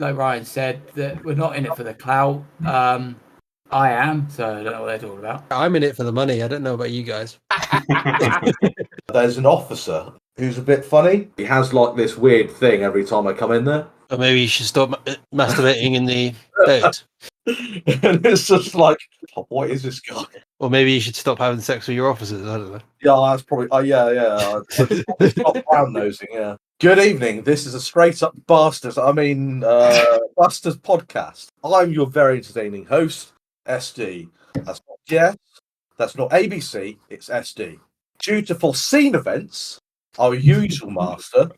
like Ryan said, that we're not in it for the clout. I am, so I don't know what they're talking about. I'm in it for the money. I don't know about you guys. There's an officer who's a bit funny. He has like this weird thing every time I come in there. Or maybe you should stop masturbating in the bed. And it's just like, oh, what is this guy? Or maybe you should stop having sex with your officers. I don't know. Yeah, that's probably. Oh, yeah. Stop brown nosing. Yeah. Good evening. This is a straight up Bustas. Bustas podcast. I'm your very entertaining host, SD. That's not Jess. That's not ABC. It's SD. Due to foreseen events, our usual master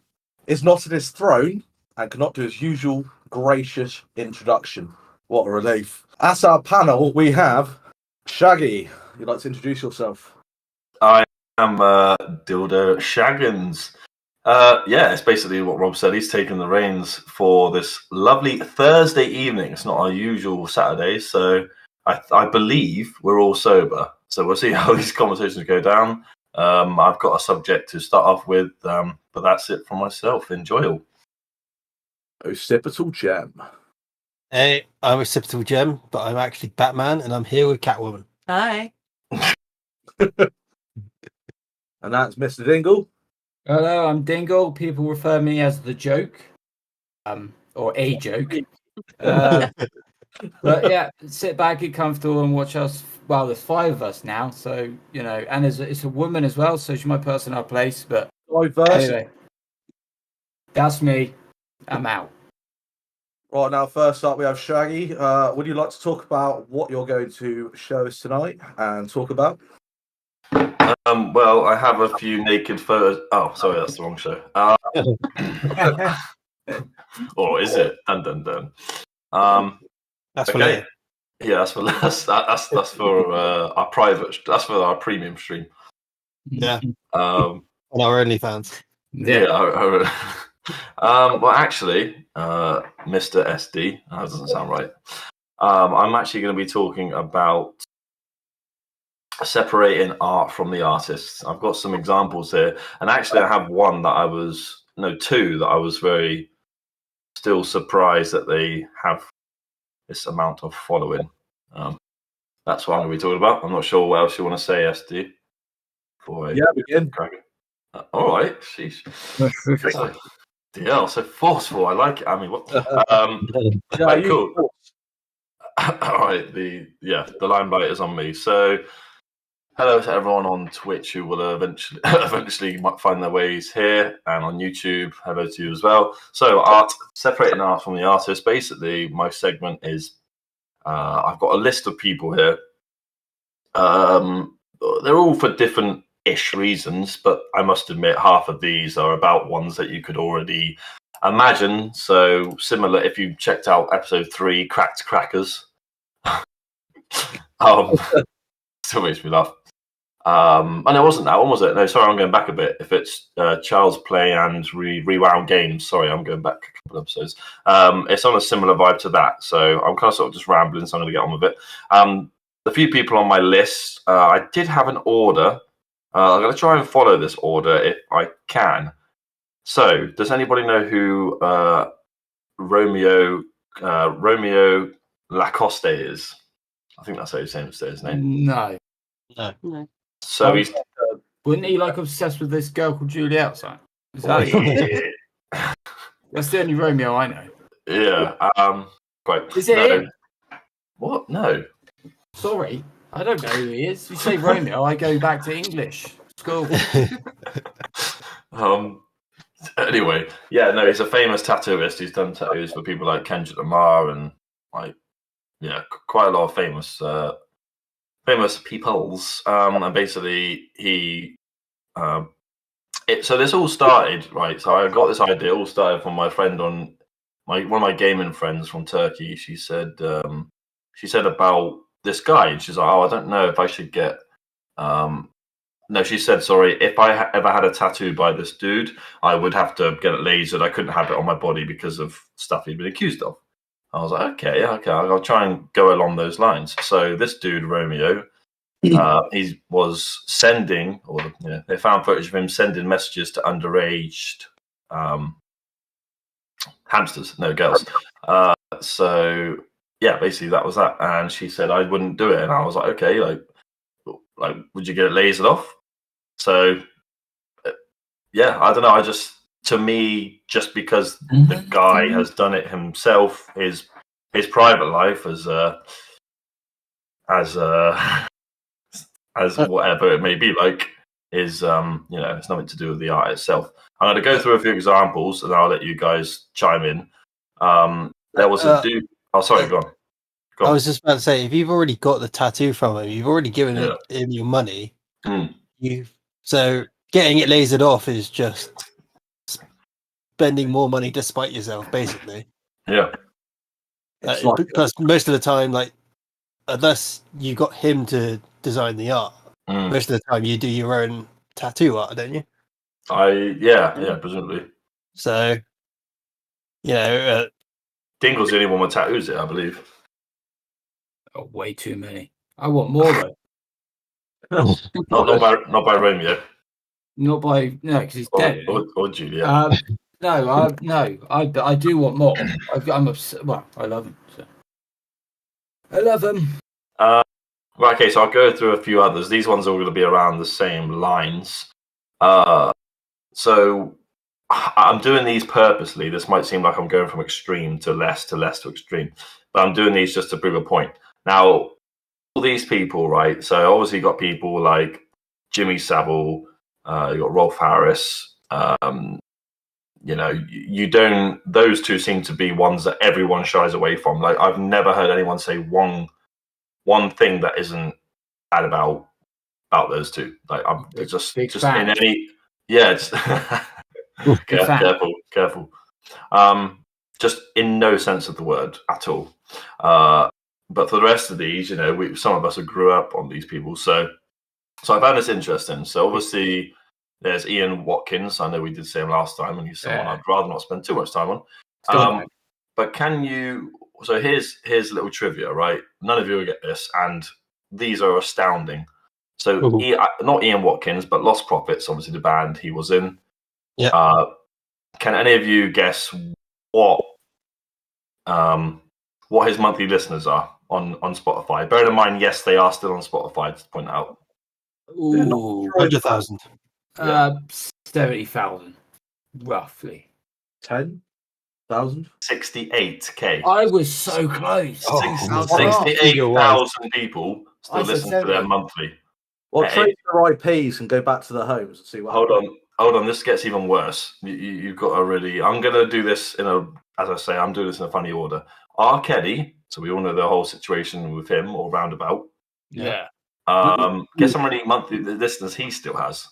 is not at his throne and cannot do his usual gracious introduction. What a relief. At our panel, we have Shaggy. You'd like to introduce yourself? I am Dildo Shaggins. Yeah, it's basically what Rob said. He's taken the reins for this lovely Thursday evening. It's not our usual Saturday, so I believe we're all sober. So we'll see how these conversations go down. I've got a subject to start off with, but that's it for myself. Enjoy all. OccipitalGem. Hey, I'm OccipitalGem, but I'm actually Batman, and I'm here with Catwoman. Hi. And that's Mr. Dingle. Hello, I'm Dingle. People refer me as the joke, or a joke. But yeah, sit back, get comfortable, and watch us. Well, there's 5 of us now, so you know, and it's a woman as well, so she's my personal place. But anyway, that's me. I'm out. Right, now first up we have Shaggy. Would you like to talk about what you're going to show us tonight and talk about? Well, I have a few naked photos. Oh, sorry, that's the wrong show. Or is it? Dun dun dun. That's for okay. later. Yeah, that's for our private. That's for our premium stream. Yeah. On our OnlyFans. Yeah. Well, actually, Mr. SD, that doesn't sound right. I'm actually going to be talking about separating art from the artists. I've got some examples here, and actually, I have two that I was very still surprised that they have this amount of following. That's what I'm going to be talking about. I'm not sure what else you want to say, SD. Begin. All right, sheesh. Yeah, so forceful. I like it. I mean, what? Right, cool. All right, the limelight is on me. So, hello to everyone on Twitch who will eventually might find their ways here, and on YouTube. Hello to you as well. So, separating art from the artist. Basically, my segment is I've got a list of people here. They're all for different-ish reasons, but I must admit half of these are about ones that you could already imagine. So similar, if you checked out episode 3, Cracked Crackers. Still makes me laugh. And it wasn't that one, was it? No, sorry, I'm going back a bit. If it's Child's Play and Rewound Games, sorry, I'm going back a couple of episodes. It's on a similar vibe to that, so I'm kind of sort of just rambling, so I'm going to get on with it. The few people on my list, I did have an order. I'm going to try and follow this order if I can. So, does anybody know who Romeo Lacoste is? I think that's how you say his name. No. So he's wouldn't he like obsessed with this girl called Juliet? So is that that's the only Romeo I know. Yeah. Quite. Is it him? What? No. Sorry, I don't know who he is. You say Romeo, I go back to English school. Anyway, yeah, no, he's a famous tattooist. He's done tattoos for people like Kendrick Lamar and quite a lot of famous peoples. And basically, so this all started right. So I got this idea. It all started from my friend one of my gaming friends from Turkey. She said about this guy, and she's like, "Oh, I don't know if I should get." No, she said, "Sorry, if I ever had a tattoo by this dude, I would have to get it lasered. I couldn't have it on my body because of stuff he'd been accused of." I was like, okay, I'll try and go along those lines. So this dude, Romeo, he was sending, they found footage of him sending messages to underage girls, So yeah, basically that was that. And she said I wouldn't do it, and I was like, okay, like would you get it lasered off? So yeah, I don't know. To me, just because the guy has done it himself, his private life as whatever it may be like, is it's nothing to do with the art itself. I'm going to go through a few examples, and I'll let you guys chime in. There was a dude. Oh, sorry, go on. I was just about to say, if you've already got the tattoo from him, you've already given him your money. So getting it lasered off is just spending more money to spite yourself, basically. Yeah. Plus, most of the time, like, unless you got him to design the art, most of the time you do your own tattoo art, don't you? Yeah, presumably. So, Dingle's the only one with tattoos, I believe. Oh, way too many. I want more though. not by Romeo. Not by because he's dead. Or Julia. I do want more. I'm upset. Well, I love him. So. I love him. Right, okay, so I'll go through a few others. These ones are all going to be around the same lines. So I'm doing these purposely. This might seem like I'm going from extreme to less to extreme, but I'm doing these just to prove a point. Now, all these people, right? So obviously you got people like Jimmy Savile, you got Rolf Harris. Those two seem to be ones that everyone shies away from. Like, I've never heard anyone say one thing that isn't bad about those two. Like, I'm just in any careful. Just in no sense of the word at all. But for the rest of these, some of us have grew up on these people. So I found this interesting. So obviously there's Ian Watkins. I know we did say him last time, and he's someone I'd rather not spend too much time on. But can you? So here's a little trivia, right? None of you will get this, and these are astounding. So not Ian Watkins, but Lost Prophets, obviously the band he was in. Yeah. Can any of you guess what his monthly listeners are on Spotify? Bear in mind, yes, they are still on Spotify, to point out. 100,000. 70,000, roughly. 10,000? 68K. I was so close. 68,000 people still listen to their monthly. Well, trace their IPs and go back to their homes and see what happens. Hold on. This gets even worse. You've got to really... I'm going to do this I'm doing this in a funny order. R-Kelly, so we all know the whole situation with him, or roundabout. Yeah. Guess how many monthly listeners he still has?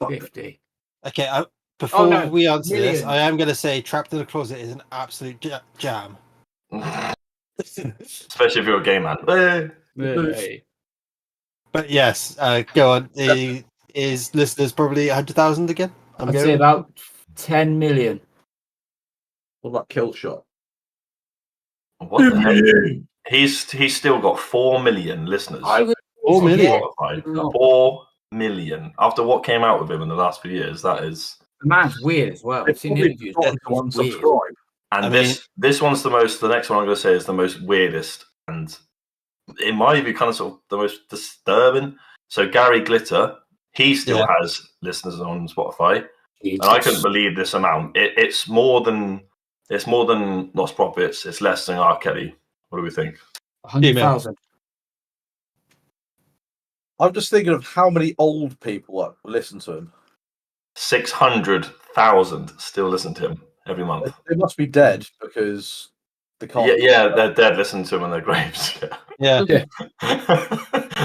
50. Okay, before we answer this, I am going to say Trapped in the Closet is an absolute jam. Especially if you're a gay man. Hey. But yes, go on. His listeners probably 100,000 again? I'd say about 10 million. What about Killshot? What the heck? He's still got 4 million listeners. 4 million? 4 million. After what came out with him in the last few years, that is... The man's weird as well. I've seen interviews. Unsubscribe. And this one's the next one I'm going to say is the most weirdest, and in my view, kind of sort of the most disturbing. So Gary Glitter, he still has listeners on Spotify, and I couldn't believe this amount. It's more than Lost Prophets. It's less than R. Kelly. What do we think? 100,000. I'm just thinking of how many old people listen to him. 600,000 still listen to him every month. They must be dead because they can't. Yeah, they're dead listening to him in their graves. Yeah.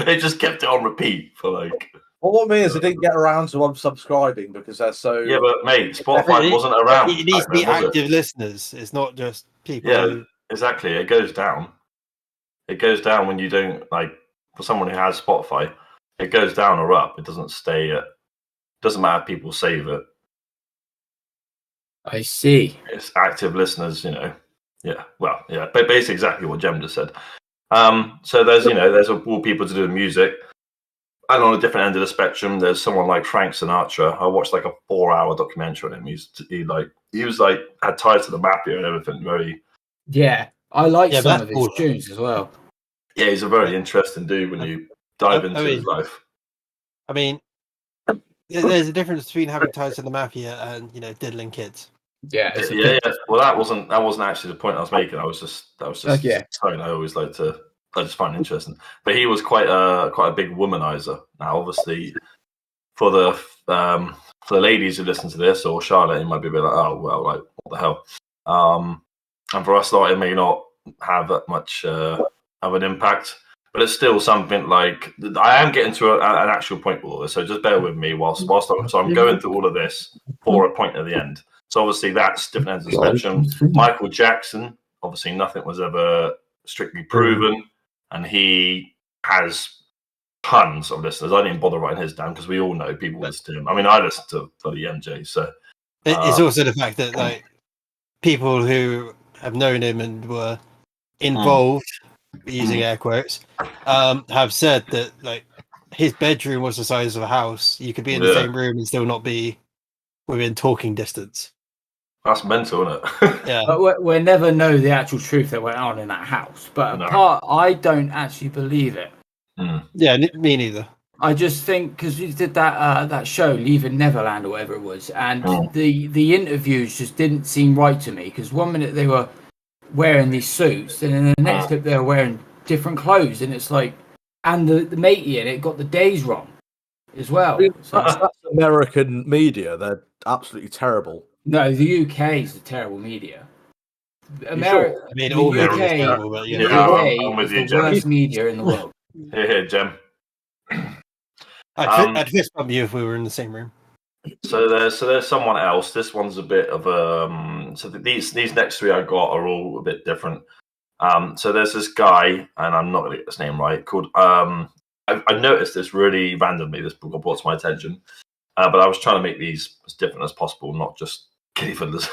They just kept it on repeat for like... Well, what means they didn't get around to unsubscribing because they're so... Yeah, but mate, Spotify wasn't around. It needs to be active listeners. It's not just people. Yeah, exactly. It goes down. It goes down when you don't, like, for someone who has Spotify, it goes down or up. It doesn't stay at... Doesn't matter if people save it. I see. It's active listeners, Yeah. Well, yeah. But basically exactly what Jem just said. So there's all people to do with music. And on a different end of the spectrum, there's someone like Frank Sinatra. I watched like a 4-hour documentary on him. He had ties to the mafia and everything. Very, Yeah, I like Yeah, some that's of his cool. tunes as well. Yeah, he's a very interesting dude when you dive into his life. I mean, there's a difference between having ties to the mafia and diddling kids. Yeah, yeah. Well, that wasn't actually the point I was making. That was just something I always like to. I just find interesting. But he was quite a big womanizer. Now, obviously, for the ladies who listen to this, or Charlotte, it might be a bit like, oh well, like what the hell. And for us, like, it may not have that much of an impact, but it's still something like I am getting to an actual point with all this. So just bear with me whilst I'm going through all of this for a point at the end. So obviously that's different ends of the spectrum. Michael Jackson, obviously nothing was ever strictly proven, and he has tons of listeners. I didn't bother writing his down because we all know people listen to him. I mean, I listen to bloody MJ. So it's also the fact that like people who have known him and were involved, using air quotes, have said that like his bedroom was the size of a house. You could be in the same room and still not be within talking distance. That's mental, isn't it? Yeah, but we'll never know the actual truth that went on in that house. But I don't actually believe it. Yeah, me neither. I just think because we did that show, Leaving Neverland or whatever it was, and the interviews just didn't seem right to me. Because 1 minute they were wearing these suits, and in the next clip they were wearing different clothes, and it's like, and the matey in it got the days wrong as well. So, that's American media; they're absolutely terrible. No, the UK is the terrible media. America, I mean, the all UK, is terrible, but the UK is the worst media in the world. Here, Jem. I'd fist bump you if we were in the same room. So there's someone else. This one's a bit of so these next three I got are all a bit different. So there's this guy, and I'm not going to get his name right, called I noticed this really randomly. This book brought to my attention, but I was trying to make these as different as possible, not just kiddie fiddlers.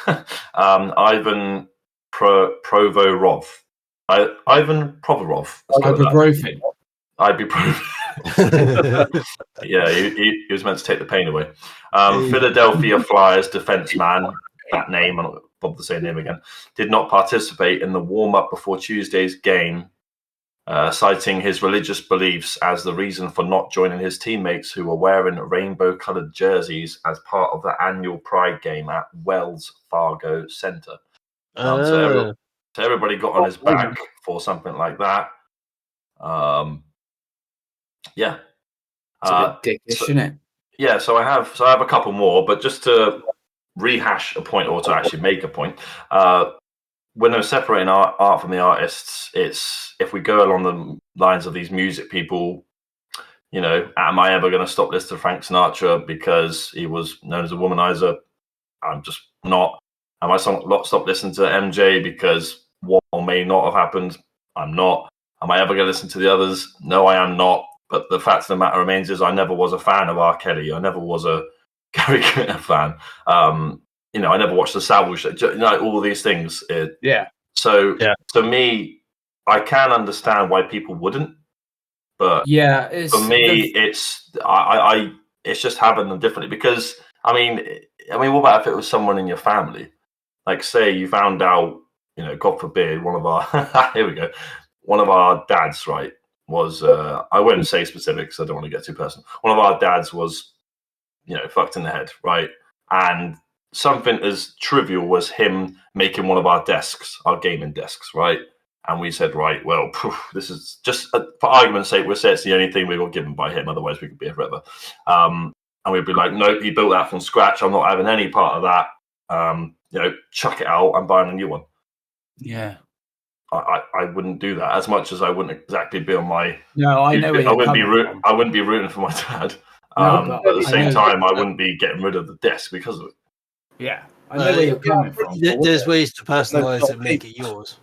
Ivan Provorov. Ivan Provorov. Ibuprofen. Yeah, he was meant to take the pain away. Philadelphia Flyers defense man, that name, I'm not bother to say name again, did not participate in the warm-up before Tuesday's game, citing his religious beliefs as the reason for not joining his teammates who were wearing rainbow-coloured jerseys as part of the annual Pride game at Wells Fargo Center. So everybody got on his back for something like that. Yeah. It's a bit dickish, isn't it? Yeah, so I have a couple more, but just to rehash a point or to actually make a point, when they're separating art from the artists, it's if we go along the lines of these music people, am I ever going to stop listening to Frank Sinatra because he was known as a womanizer? I'm just not. Am I stop listening to MJ because what may not have happened? I'm not. Am I ever going to listen to the others? No, I am not. But the fact of the matter remains is I never was a fan of R. Kelly. I never was a Gary Glitter fan. I never watched the Savile Show. All of these things. So to me, I can understand why people wouldn't. But for me, it's just having them differently. Because I mean, what about if it was someone in your family? Like, say you found out, God forbid, one of our here we go. One of our dads, right, was I won't say specifics. I don't want to get too personal. One of our dads was, fucked in the head, right? And something as trivial was him making one of our desks, our gaming desks, right? And we said, right, well, this is just for argument's sake, we'll say it's the only thing we got given by him. Otherwise, we could be here forever. And we'd be like, nope, he built that from scratch. I'm not having any part of that. Chuck it out. I'm buying a new one. Yeah. I wouldn't do that as much as I wouldn't exactly be on my. No, I know. I wouldn't be rooting for my dad. But at the same time, I wouldn't be getting rid of the desk because of it. Yeah, I know where you're coming from. There's ways to personalize it and make it yours.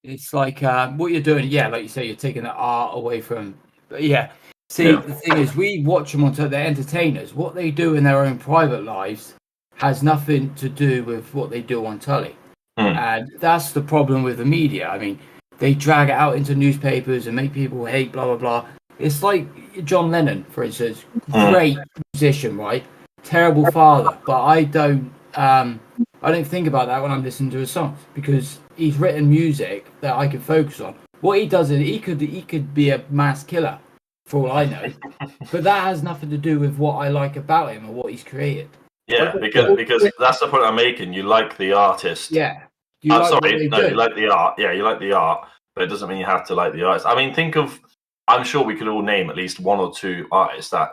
It's like what you're doing. Yeah, like you say, you're taking the art away from. But the thing is, we watch them onto their entertainers. What they do in their own private lives has nothing to do with what they do on telly. And that's the problem with the media. I mean, they drag it out into newspapers and make people hate, blah, blah, blah. It's like John Lennon, for instance. Great musician, right? Terrible father. But I don't I don't think about that when I'm listening to his songs because he's written music that I can focus on. What he does is he could be a mass killer, for all I know, but that has nothing to do with what I like about him or what he's created. Yeah, because that's the point I'm making. You like the artist. Yeah. You like you like the art. Yeah, you like the art, but it doesn't mean you have to like the artist. I mean, I'm sure we could all name at least one or two artists that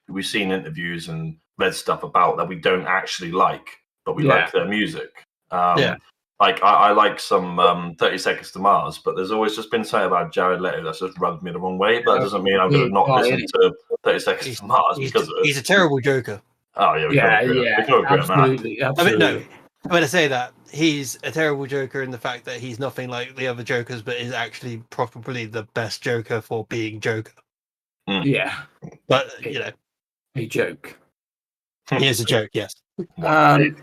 we've seen interviews and read stuff about that we don't actually like, but we like their music. Like I like some 30 Seconds to Mars, but there's always just been something about Jared Leto that's just rubbed me the wrong way. But that doesn't mean I'm going to not listen to 30 Seconds to Mars because of it. He's a terrible joker. Oh yeah, we can't agree absolutely. I mean, no, I'm going to say that he's a terrible joker in the fact that he's nothing like the other jokers, but is actually probably the best joker for being Joker. Yeah, but a joke. He is a joke, yes. You said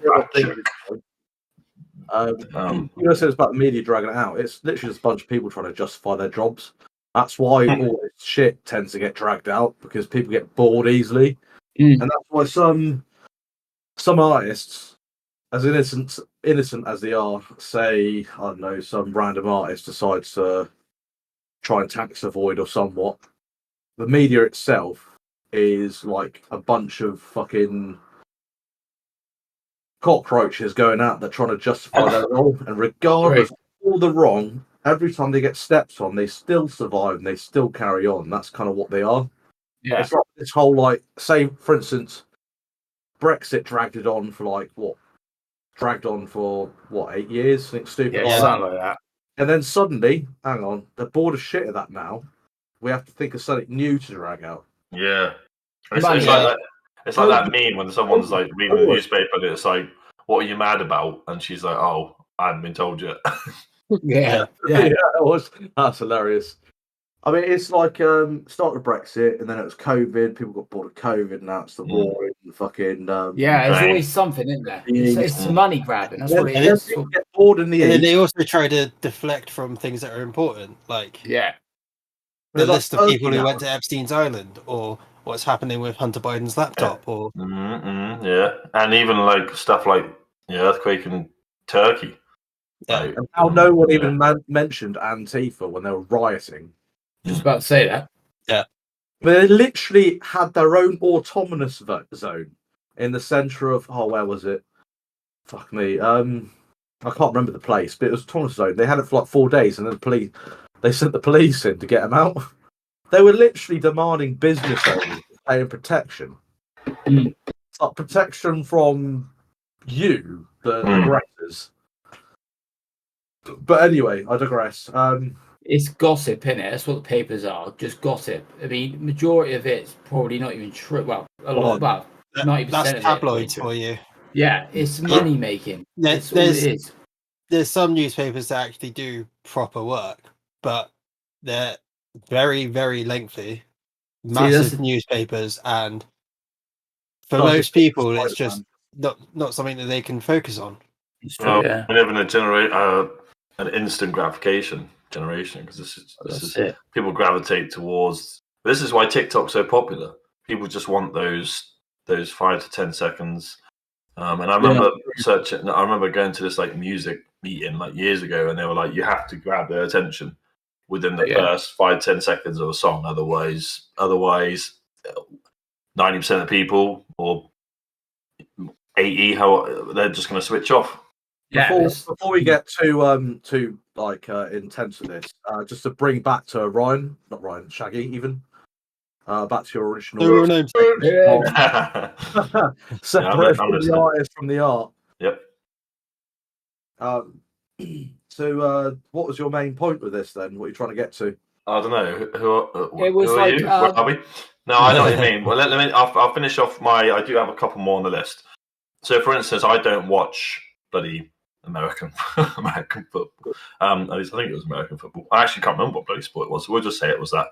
it's about the media dragging it out. It's literally just a bunch of people trying to justify their jobs. That's why all this shit tends to get dragged out because people get bored easily. And that's why some artists, as innocent as they are, say, I don't know, some random artist decides to try and tax avoid or somewhat. The media itself is like a bunch of fucking cockroaches going out there trying to justify their role, and regardless of all the wrong, every time they get steps on, they still survive and they still carry on. That's kind of what they are. Yeah, it's like this whole say for instance, Brexit dragged on for 8 years, I think, stupid, something like that. And then suddenly, hang on, they're bored of shit of that now. We have to think of something new to drag out. Yeah, it's like that. It's like that meme when someone's like reading the newspaper and it's like, "What are you mad about?" And she's like, "Oh, I haven't been told yet." That's hilarious. I mean, it's like start with Brexit, and then it was COVID. People got bored of COVID, and now it's the war and fucking. There's always something in there. It's money grabbing. That's what it is. Get bored in the and then they also try to deflect from things that are important, like the list of people who went to Epstein's Island, or what's happening with Hunter Biden's laptop, or and even like stuff like the earthquake in Turkey. And how no one even mentioned Antifa when they were rioting. Just about to say that. Yeah. They literally had their own autonomous zone in the centre of where was it? Fuck me. I can't remember the place, but it was autonomous zone. They had it for like 4 days, and then they sent the police in to get them out. They were literally demanding business owners paying protection. It's like protection from you, the aggressors. But anyway, I digress. It's gossip, innit? That's what the papers are, just gossip. I mean, majority of it's probably not even true. Well, a lot about 90%. That's tabloids for you. Yeah, it's money making. That's all it is. There's some newspapers that actually do proper work, but they're very, very lengthy, massive newspapers, and for most people, it's just not something that they can focus on. It's true, we live in an instant gratification generation, because this is people gravitate towards. This is why TikTok's so popular. People just want those 5 to 10 seconds. And I remember searching. I remember going to this like music meeting like years ago, and they were like, you have to grab their attention within the first 5-10 seconds of a song. Otherwise, 90% of people, or 80, they're just going to switch off. Before we get too intense with this, just to bring back to Shaggy, even back to your original. Separate from the artist from the art. Yep. So, what was your main point with this then? What are you trying to get to? I don't know. It was who like. Are you? Where are we? No, I know what you mean. Well, I'll finish off I do have a couple more on the list. So, for instance, I don't watch bloody American football. At least I think it was American football. I actually can't remember what bloody sport it was. So we'll just say it was that.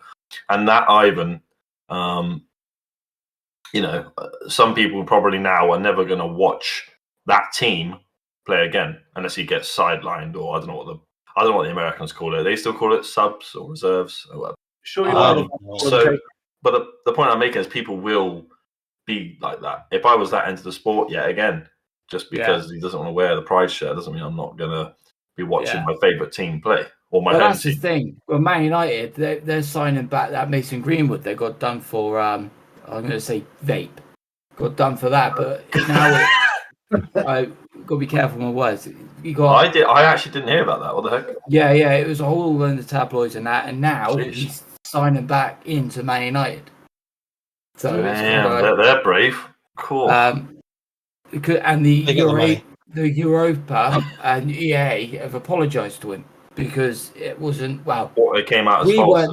And that Ivan, some people probably now are never going to watch that team play again unless he gets sidelined, or I don't know what the Americans call it. They still call it subs or reserves or whatever. Sure. But the point I'm making is people will be like that. If I was that into the sport, again, Just because he doesn't want to wear the Pride shirt doesn't mean I'm not going to be watching my favourite team play or my home that's team. the thing. Well, Man United, they're signing back that Mason Greenwood. They got done for, I'm going to say vape. Got done for that, but now I got to be careful with my words. I actually didn't hear about that. What the heck? Yeah, it was all in the tabloids and that, and now he's signing back into Man United. So they're brave. Cool. And the Europa and EA have apologised to him because it wasn't it came out as we false.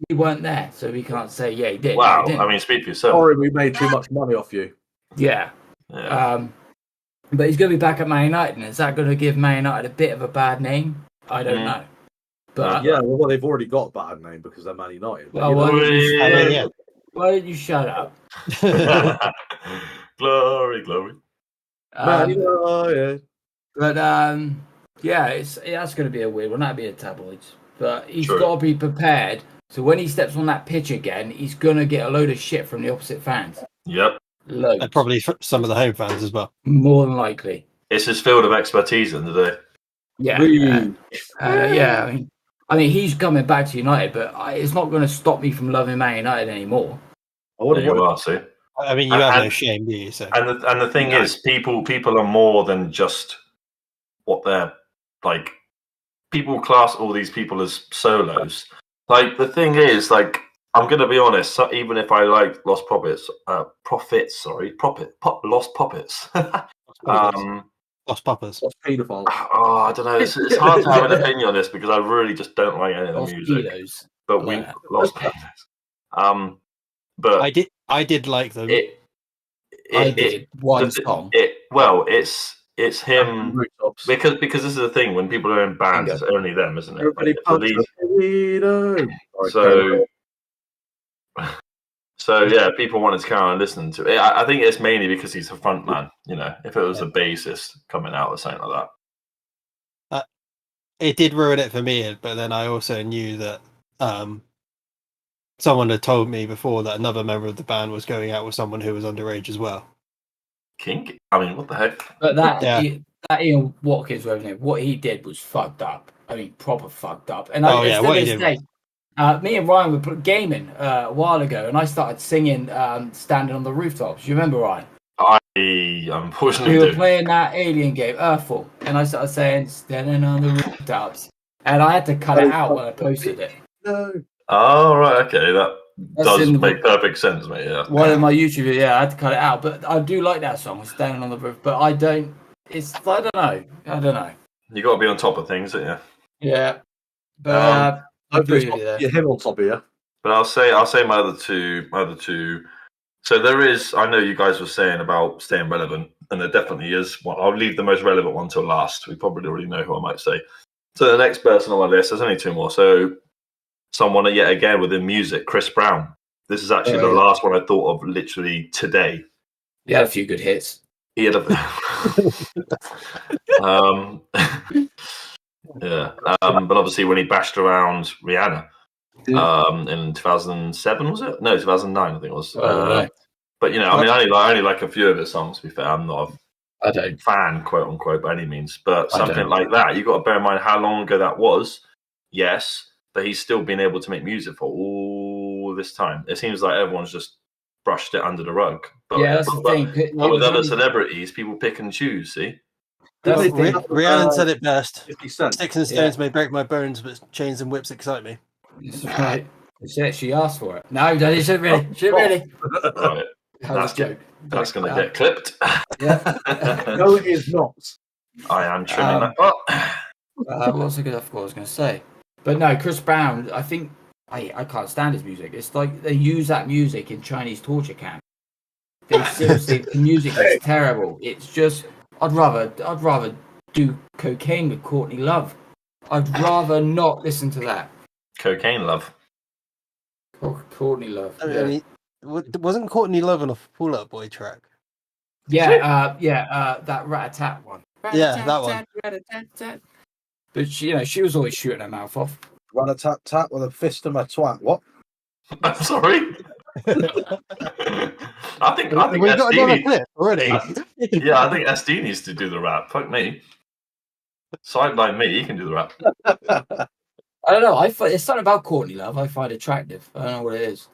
We weren't there, so we can't say he did. Wow, I mean, speak for yourself. Sorry, we made too much money off you. Yeah. But he's going to be back at Man United, and is that going to give Man United a bit of a bad name? I don't know. But well, they've already got a bad name because they're Man United. Well, why don't you shut up? Glory. Man United. But that's going to be a weird one. That'd be a tabloids. But he's got to be prepared. So when he steps on that pitch again, he's going to get a load of shit from the opposite fans. Yep. Loads. And probably some of the home fans as well. More than likely. It's his field of expertise in the day. Yeah. I mean, he's coming back to United, but it's not going to stop me from loving Man United anymore. See. I mean, you have no shame, do you? So. And the thing is, people are more than just what they're like. People class all these people as solos. Like the thing is, like I'm gonna be honest. Even if I like Lost Puppets, Lost Puppets. Lost Puppets. Lost Paedophile. Oh, I don't know. It's hard to have an opinion on this because I really just don't like any of the music. Pedos. But we Lost Pedos. But I did like them. I did one song. It's him because this is the thing when people are in bands, it's only them, isn't it? So yeah, people wanted to carry on listening to it. I think it's mainly because he's a front man. You know, if it was a bassist coming out or something like that. It did ruin it for me, but then I also knew that someone had told me before that another member of the band was going out with someone who was underage as well. Kink? I mean, what the heck? But that Ian Watkins, what he did was fucked up. I mean, proper fucked up. And what he did. Me and Ryan were gaming a while ago, and I started singing "Standing on the Rooftops." You remember, Ryan? I unfortunately we were playing that alien game, Earthfall, and I started saying "Standing on the Rooftops," and I had to cut it out when I posted it. No. Oh right, okay, that does make perfect sense, mate. Yeah. One of my YouTube videos, I had to cut it out, but I do like that song, "Standing on the Roof." But I don't know. You got to be on top of things, don't you? Yeah, but you're him on top of you. But I'll say my other two. So there is. I know you guys were saying about staying relevant, and there definitely is. Well, I'll leave the most relevant one till last. We probably already know who I might say. So the next person on my list, there's only two more. So someone yet again within music, Chris Brown. This is actually the last one I thought of literally today. He had a few good hits. He had a but obviously when he bashed around Rihanna in 2007, was it? No, 2009, I think it was. But you know, I mean, I only like a few of his songs. To be fair, I'm not a fan, quote unquote, by any means. But something like that, you got to bear in mind how long ago that was. Yes, but he's still been able to make music for all this time. It seems like everyone's just brushed it under the rug. But, that's the thing. But with other celebrities, people pick and choose, see? Rhiannon said it best. 50 Cent. Sticks and stones may break my bones, but chains and whips excite me. That's right. She asked for it. No, Daddy, should really. Right. That's a joke. That's going to get clipped. Yeah. No, it is not. I am trimming that part. What was I going to say? But no, Chris Brown, I think I can't stand his music. It's like they use that music in Chinese torture camp. They seriously, the music is terrible. It's just, I'd rather do cocaine with Courtney Love. I'd rather not listen to that. Cocaine Love. Courtney Love. I mean, wasn't Courtney Love on a Fall Out Boy track? Yeah, that Rat-a-tat one. Yeah, that one. Rat-a-tat-tat. But she was always shooting her mouth off. Rat-a-tat-tat with a fist in my twat. What? I'm sorry. I think we got another SD clip already. yeah, I think SD needs to do the rap. Fuck me. Sideline me, he can do the rap. I don't know. It's something about Courtney Love I find attractive. I don't know what it is.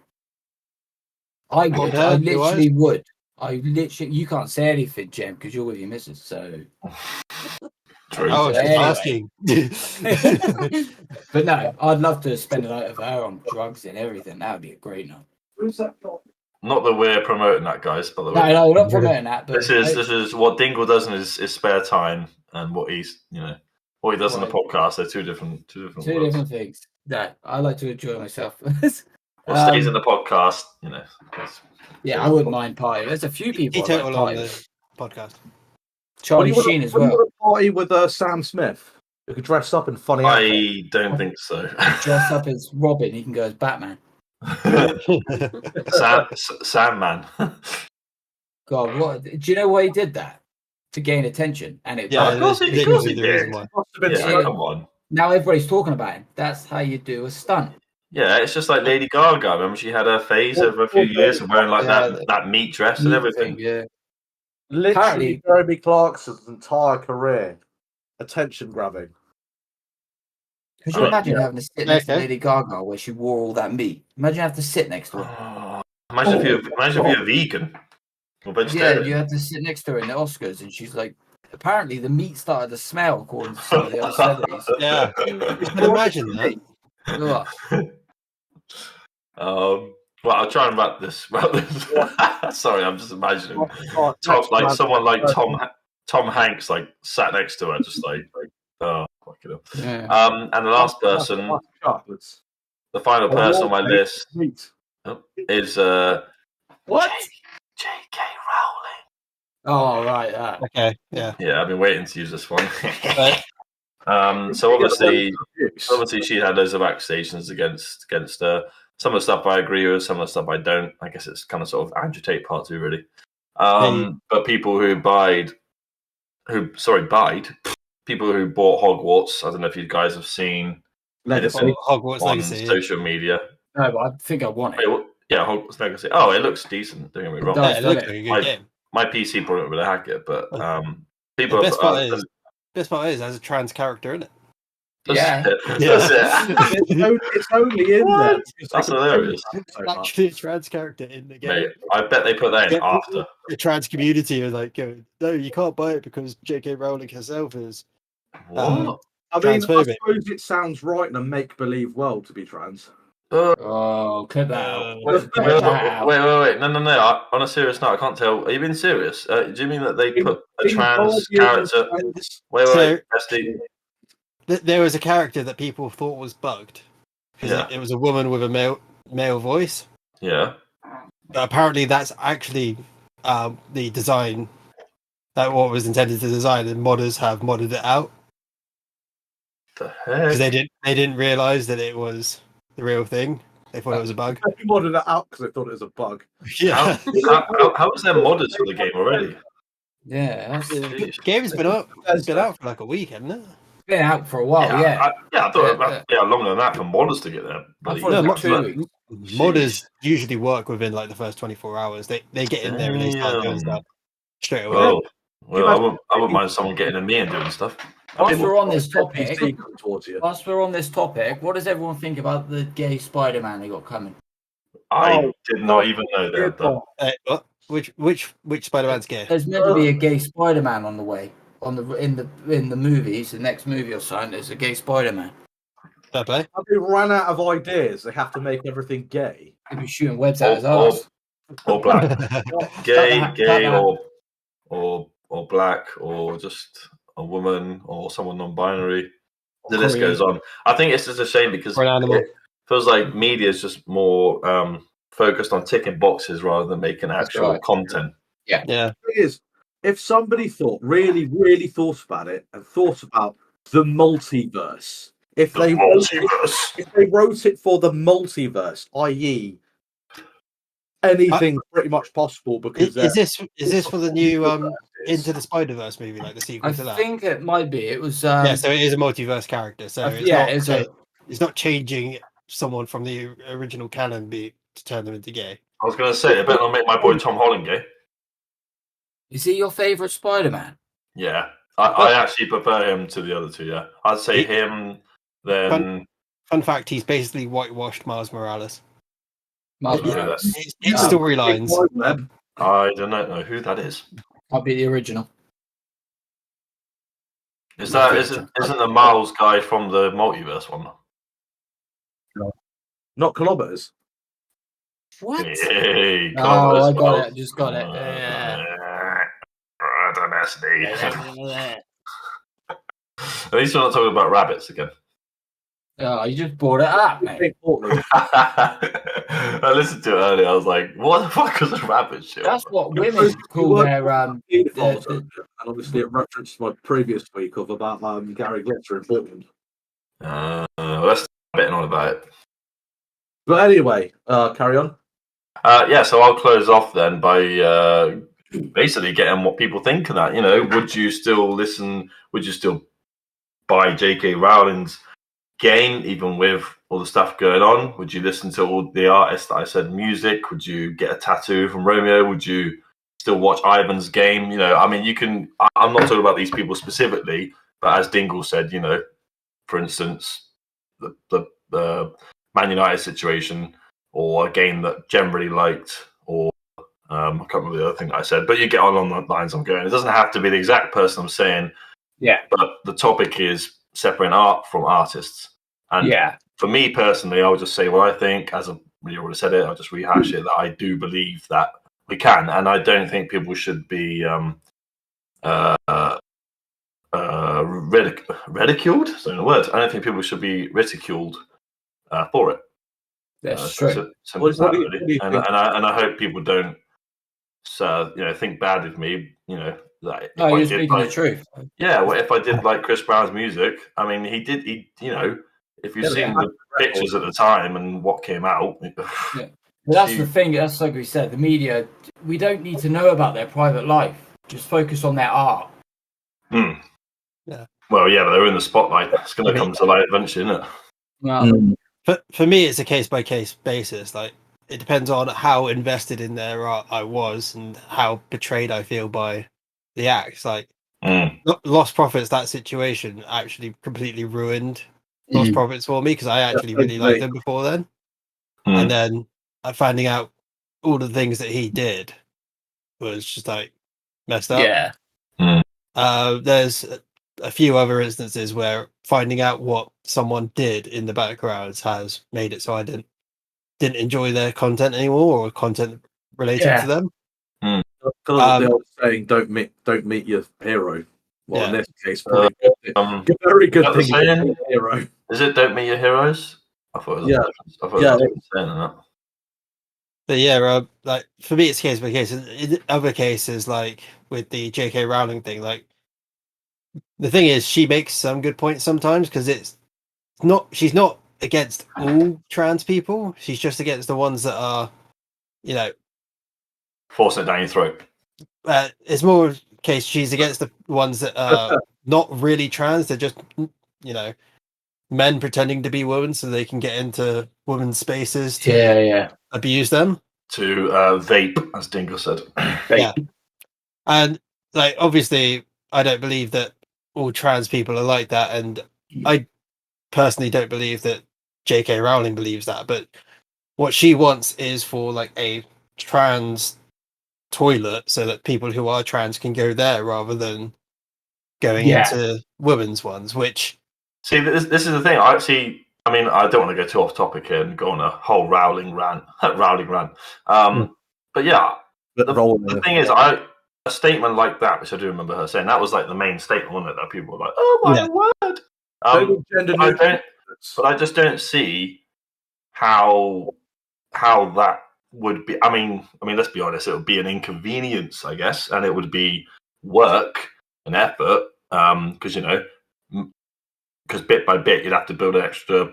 I would. I literally would. You can't say anything, Jem, because you're with your missus. So. True. I was just asking. But no, I'd love to spend a night with her on drugs and everything. That would be a great night. Who's that for? Not that we're promoting that, guys. By the way, no, we're not promoting that. But this is what Dingle does in his spare time, and what he's what he does in the podcast. They're two different things. No, I like to enjoy myself. What stays in the podcast, Yeah, I wouldn't mind partying. There's a few people Total on the podcast. Charlie Sheen as well. You want to party with Sam Smith? Who could dress up in funny outfits? I don't think so. Dress up as Robin, he can go as Batman. Sandman. God, what? Do you know why he did that? To gain attention, and it. Of course he did. Come on. Now everybody's talking about him. That's how you do a stunt. Yeah, it's just like Lady Gaga. Remember, she had her phase over a few years of wearing like that meat dress and everything. Yeah. Literally, Jeremy Clarkson's entire career, attention grabbing. Could you imagine having to sit next to Lady Gaga where she wore all that meat? Imagine having to sit next to her. Imagine if you're vegan or vegetarian. Yeah, you have to sit next to her in the Oscars, and she's like, apparently the meat started to smell according to some of the other celebrities. Yeah, you can imagine that. Well, I'll try and wrap this. Sorry, I'm just imagining someone like Tom Hanks sat next to her, just oh, fuck it up. Yeah. And the last person, the final person on my list is what? J.K. Rowling. Oh right, okay, yeah. I've been waiting to use this one. So obviously she had loads of accusations against her. Some of the stuff I agree with, some of the stuff I don't. I guess it's kind of sort of agitate part 2, really. But people who people who bought Hogwarts. I don't know if you guys have seen Hogwarts on Legacy social media. No, but I think I want it. Yeah, Hogwarts Legacy. Oh, it looks decent. Don't get me wrong. It looks like a good game. My PC probably won't be able to hack it, but people. The best part is there's a trans character in it. Yeah. It's only in there. That's hilarious. Actually, a trans character in the game. Mate, I bet they put that in after. The trans community are like, no, you can't buy it because J.K. Rowling herself is. What? I suppose it sounds right in a make-believe world to be trans. Clip that out. Wait. No. On a serious note, I can't tell. Are you being serious? Do you mean that they put a trans character? Wait. There was a character that people thought was bugged. It was a woman with a male voice. Yeah. But apparently that's actually the design, that what was intended to design, and modders have modded it out. The heck? Because they didn't realize that it was the real thing. They thought it was a bug. They modded it out because they thought it was a bug. Yeah. How is there modders for the game already? Yeah. The game's been out. It's been out for like a week, hasn't it? Been out for a while, I thought longer than that for modders to get there. Modders usually work within like the first 24 hours. They get in there and they start doing stuff straight away. Well, I wouldn't mind someone getting in me and doing stuff. Whilst we're on this topic, what does everyone think about the gay Spider-Man they got coming? I did not even know that. Which Spider-Man's gay? There's meant to be a gay Spider-Man on the way. In the movies, the next movie or something, there's a gay Spider-Man. Fair play. They ran out of ideas. They have to make everything gay. They'll be shooting webs out his arse. Or black. gay or black or just a woman or someone non-binary. The list goes on. I think it's just a shame because it feels like media is just more focused on ticking boxes rather than making actual content. Yeah. The thing is, if somebody really thought about it and thought about the multiverse, if they wrote it for the multiverse, i.e., anything pretty much possible, because is this for the new Into the Spider-Verse movie, like the sequel to that? I think it might be. It was so it is a multiverse character. So it's not changing someone from the original canon to turn them into gay. I was going to say, I better not make my boy Tom Holland gay. Is he your favourite Spider-Man? Yeah. I actually prefer him to the other two, yeah. I'd say him, then... Fun fact, he's basically whitewashed Miles Morales. Miles Morales. His storylines. I don't know who that is. I'll be the original. Isn't the Miles guy from the Multi-Verse one? No. Not Kilometers. What? Hey, oh, I got it. Just got it. At least we're not talking about rabbits again. Oh, you just brought it up, mate. I listened to it earlier. I was like, "What the fuck is a rabbit shit?" That's what women call their and obviously it referenced my previous week of about Gary Glitter in Portland. Let's betting on about it. But anyway, carry on. Yeah, so I'll close off then by basically getting what people think of that. You know, would you still listen? Would you still buy J.K. Rowling's game, even with all the stuff going on? Would you listen to all the artists that I said music? Would you get a tattoo from Romeo? Would you still watch Ivan's game? You know, I mean, you can. I'm not talking about these people specifically, but as Dingle said, you know, for instance, the Man United situation, or a game that generally liked, or I can't remember the other thing that I said, but you get on the lines I'm going. It doesn't have to be the exact person I'm saying. Yeah. But the topic is separating art from artists. And for me personally, I would just say what I think. As I've really already said it, I'll just rehash it, that I do believe that we can. And I don't think people should be ridiculed. Is that a word? I don't think people should be ridiculed for it. That's true. And I hope people don't think bad of me, you know. That no, you're speaking the truth. Yeah, well, if I did like Chris Brown's music, I mean, he you know, if you've seen the pictures at the time and what came out. Yeah. But that's the thing, that's like we said, the media, we don't need to know about their private life. Just focus on their art. Yeah. Well, yeah, but they're in the spotlight. It's going to come to light eventually, isn't it? Well, for me, it's a case-by-case basis. Like, it depends on how invested in their art I was and how betrayed I feel by the acts. Like, Lost Profits, that situation actually completely ruined Lost Profits for me, because I actually really liked them before then. And then finding out all the things that he did was just like messed up. Yeah. There's a few other instances where finding out what someone did in the backgrounds has made it so I didn't enjoy their content anymore, or content related to them. The old saying, don't meet your hero. Well, in this case, very good thing. Saying, hero. Is it don't meet your heroes? I thought it was saying that. But yeah, like for me, it's case by case. In other cases, like with the J.K. Rowling thing, like the thing is, she makes some good points sometimes, because she's not against all trans people. She's just against the ones that are, you know, forcing it down your throat. It's more of a case she's against the ones that are not really trans. They're just, you know, men pretending to be women so they can get into women's spaces to abuse them. To vape, as Dingle said. Yeah. And like, obviously, I don't believe that all trans people are like that, and I personally don't believe that J.K. Rowling believes that. But what she wants is for like a trans toilet, so that people who are trans can go there rather than going into women's ones. Which, see, this is the thing. I mean, I don't want to go too off topic here and go on a whole Rowling rant. But yeah, the thing is, a statement like that, which I do remember her saying, that was like the main statement, wasn't it? That people were like, "Oh my word!" But I just don't see how that would be. I mean, let's be honest. It would be an inconvenience, I guess, and it would be work and effort, because you know, because bit by bit you'd have to build an extra.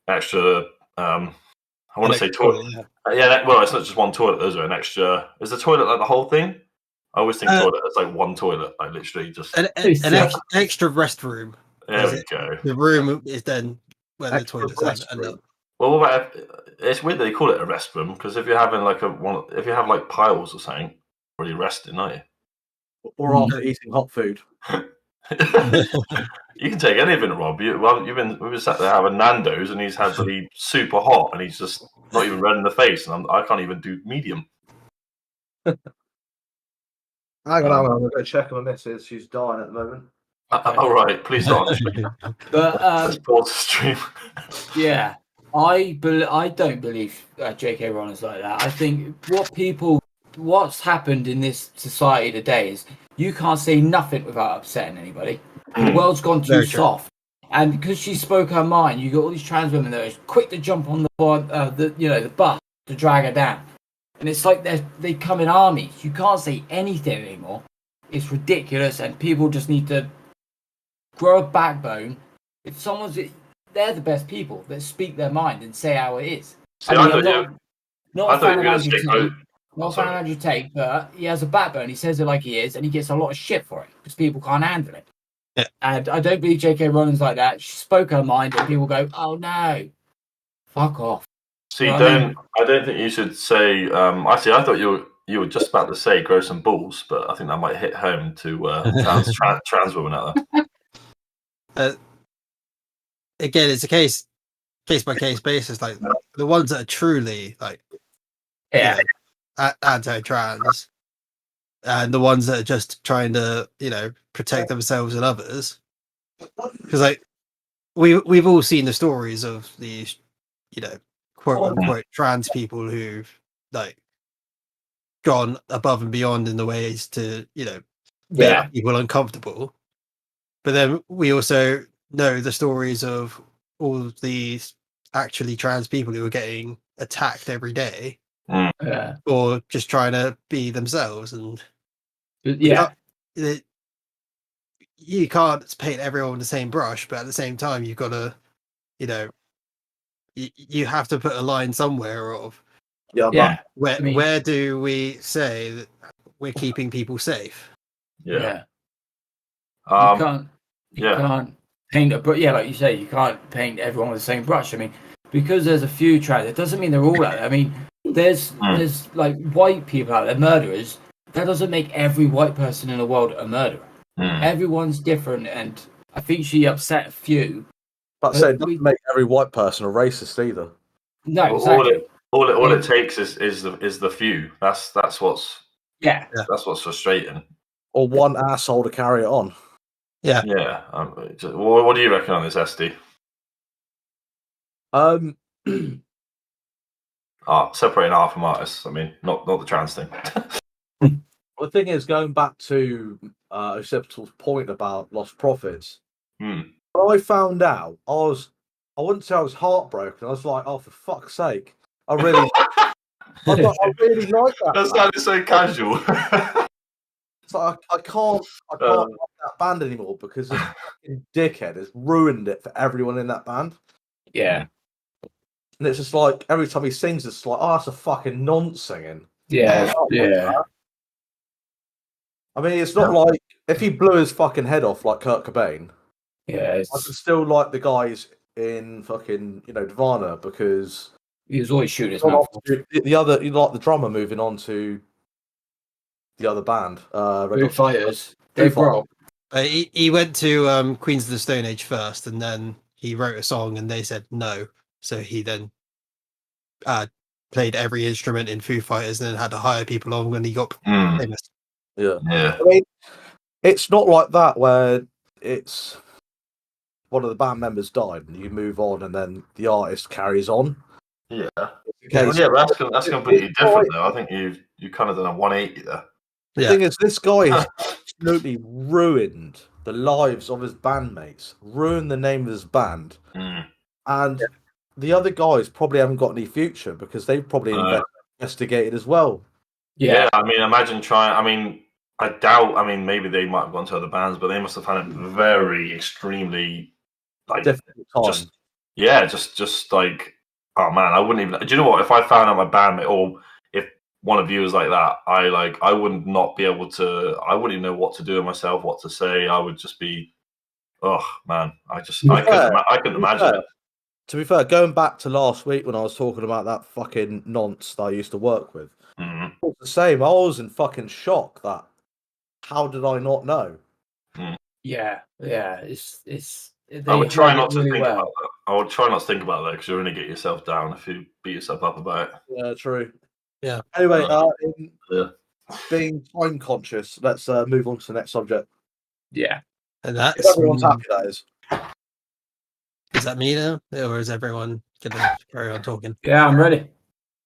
I want to say toilet. Well, it's not just one toilet. There's an extra. Is the toilet like the whole thing? I always think toilet is like one toilet, like literally just an extra restroom. There we go. The room is then where the toilet's at. Well, what about it's weird they call it a rest room because if you're having if you have like piles or something, already resting, aren't you? Or after eating hot food. You can take anything, Rob. We've been sat there having Nando's, and he's had the super hot, and he's just not even red in the face, and I can't even do medium. Hang on, I'm going to check on my missus. She's dying at the moment. Okay. All right, please don't. But let's pause the stream. Yeah, I don't believe J.K. Rowling's like that. I think what's happened in this society today is you can't say nothing without upsetting anybody. The world's gone too soft, and because she spoke her mind, you got all these trans women that are quick to jump on the bus to drag her down, and it's like they come in armies. You can't say anything anymore. It's ridiculous, and people just need to grow a backbone. If they're the best people that speak their mind and say how it is. See, not a fan of Andrew Tate, but he has a backbone. He says it like he is, and he gets a lot of shit for it because people can't handle it. Yeah. And I don't believe J.K. Rowling's like that. She spoke her mind, and people go, "Oh no, fuck off." See, I don't think you should say. Actually, I thought you were just about to say grow some balls, but I think that might hit home to trans women out there. Again, it's a case by case basis. Like the ones that are truly anti-trans, and the ones that are just trying to protect themselves and others. Because we've all seen the stories of these quote unquote trans people who've gone above and beyond in the ways to make people uncomfortable. But then we also know the stories of all these actually trans people who are getting attacked every day or just trying to be themselves. And you can't paint everyone with the same brush, but at the same time you've got to you have to put a line somewhere of where do we say that we're keeping people safe. You can't paint like you say, you can't paint everyone with the same brush. I mean, because there's a few trans, it doesn't mean they're all out there. I mean, there's like white people out there, murderers. That doesn't make every white person in the world a murderer. Everyone's different, and I think she upset a few. But it doesn't make every white person a racist either. No, exactly. All it takes is the few. That's what's that's what's frustrating. Or one asshole to carry it on. Yeah. What do you reckon on this, SD? Separating art from artists. I mean, not the trans thing. The thing is, going back to Occipital's point about lost profits, when I found out, I wouldn't say I was heartbroken. I was like, oh, for fuck's sake. I really like that. That sounded so casual. It's like, I can't like that band anymore because this fucking dickhead has ruined it for everyone in that band. Yeah. And it's just like, every time he sings, it's like, oh, that's a fucking nonce singing. Yeah. I mean, it's not like if he blew his fucking head off like Kurt Cobain. Yeah, I could still like the guys in fucking Nirvana because he was always shooting his mouth. The other, you like the drummer moving on to the other band, Foo Fighters. Dave Grohl. He went to Queens of the Stone Age first, and then he wrote a song, and they said no. So he then played every instrument in Foo Fighters, and then had to hire people on when he got famous. Yeah. I mean, it's not like that where it's one of the band members died and you move on and then the artist carries on. Yeah. That's completely different though. I think you kind of done a 180 there. The thing is, this guy has absolutely ruined the lives of his bandmates, ruined the name of his band, and the other guys probably haven't got any future because they've probably investigated as well. Yeah, I mean, imagine trying. I mean, I doubt. I mean, maybe they might have gone to other bands, but they must have found it very extremely difficult time. Just like, oh man, I wouldn't even. Do you know what? If I found out my bandmate, or if one of you was like that, I would not be able to. I wouldn't even know what to do with myself, what to say. I would just be, oh man, I couldn't imagine it. To be fair, going back to last week when I was talking about that fucking nonce that I used to work with, Mm. it was the same. I was in fucking shock that how did I not know? Yeah. It's. I would try not to think about that. I would try not to think about that because you're going to get yourself down if you beat yourself up about it. Yeah, true. Yeah. Anyway, Yeah. being time conscious, let's move on to the next subject. Yeah. And If that's everyone's happy, that is. Is that me now, or is everyone gonna carry on talking? Yeah, I'm ready.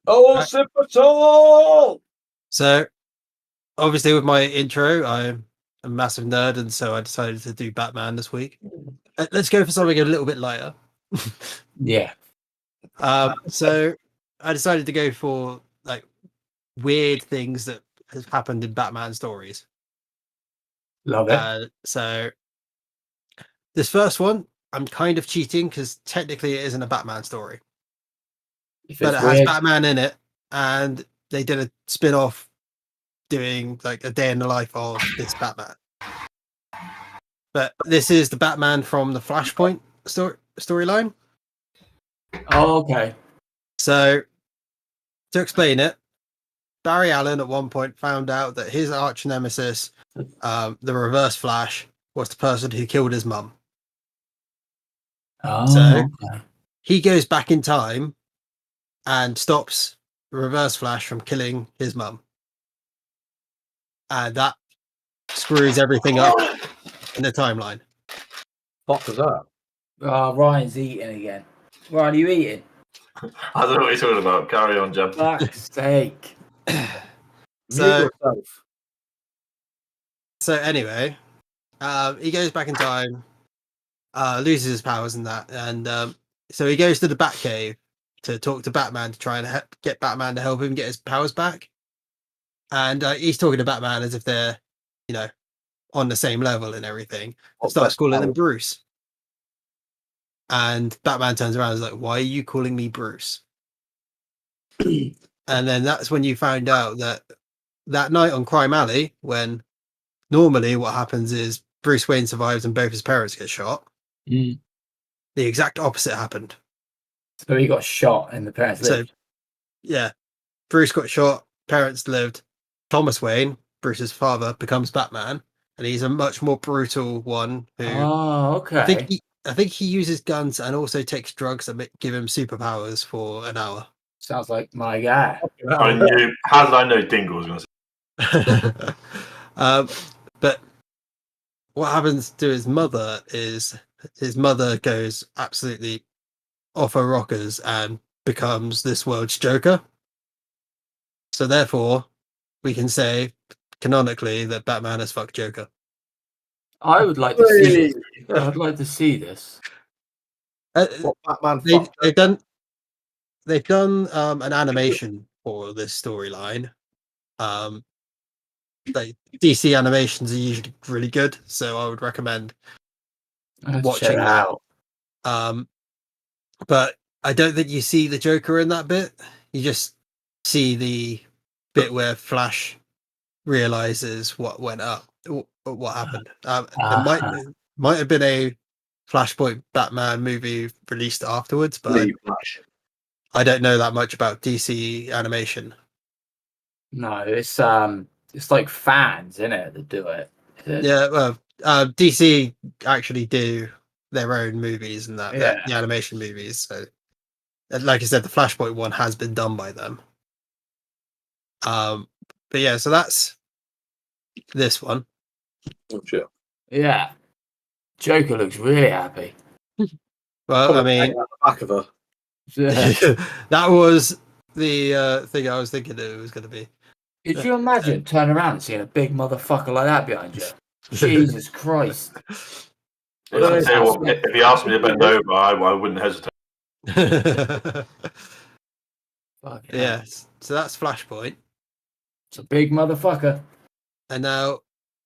Occipital! So, obviously, with my intro, I'm a massive nerd, and so I decided to do Batman this week. Let's go for something a little bit lighter. Yeah. So I decided to go for like weird things that has happened in Batman stories. Love it. So this first one, I'm kind of cheating because technically it isn't a Batman story, but it has Batman in it, and they did a spin-off doing like a day in the life of this Batman. But this is the Batman from the Flashpoint storyline. Oh, okay. So to explain it, Barry Allen at one point found out that his arch nemesis, the Reverse Flash, was the person who killed his mum. Oh, So okay. he goes back in time and stops Reverse Flash from killing his mum. And that screws everything up in the timeline. What was that? Ryan's eating again. Ryan, are you eating? I don't know what you're talking about. Carry on, Jeb. Fuck's sake. So yourself. Anyway, he goes back in time, loses his powers and that, and so he goes to the Batcave to talk to Batman to try and get Batman to help him get his powers back. And he's talking to Batman as if they're, on the same level and everything. And starts calling him Bruce. And Batman turns around and is like, "Why are you calling me Bruce?" And then that's when you find out that night on Crime Alley, when normally what happens is Bruce Wayne survives and both his parents get shot. Mm. The exact opposite happened. So he got shot and the parents lived. So, yeah, Bruce got shot, parents lived. Thomas Wayne, Bruce's father, becomes Batman, and he's a much more brutal one who okay. I think he uses guns and also takes drugs that give him superpowers for an hour. Sounds like my guy. How did I know Dingle was going to say? But what happens to his mother is his mother goes absolutely off her rockers and becomes this world's Joker. So therefore, we can say canonically that Batman has fucked Joker. I would like to see this. I'd like to see this. Batman they've done an animation for this storyline. Like DC animations are usually really good, so I would recommend watching that. But I don't think you see the Joker in that bit. You just see the bit where Flash realizes what went up, what happened. It might have been a Flashpoint Batman movie released afterwards, but I don't know that much about DC animation. No, it's like fans, isn't it, that do it? Yeah, well, DC actually do their own movies and that, the animation movies. So, like I said, the Flashpoint one has been done by them. But yeah, so that's this one. Oh, shit. Yeah, Joker looks really happy. Well, I mean, the back of her. that was the thing I was thinking it was going to be. Could you imagine turning around and seeing a big motherfucker like that behind you? Jesus Christ. If he asked me to bend over, I wouldn't hesitate. Yeah, so that's Flashpoint. It's a big motherfucker. And now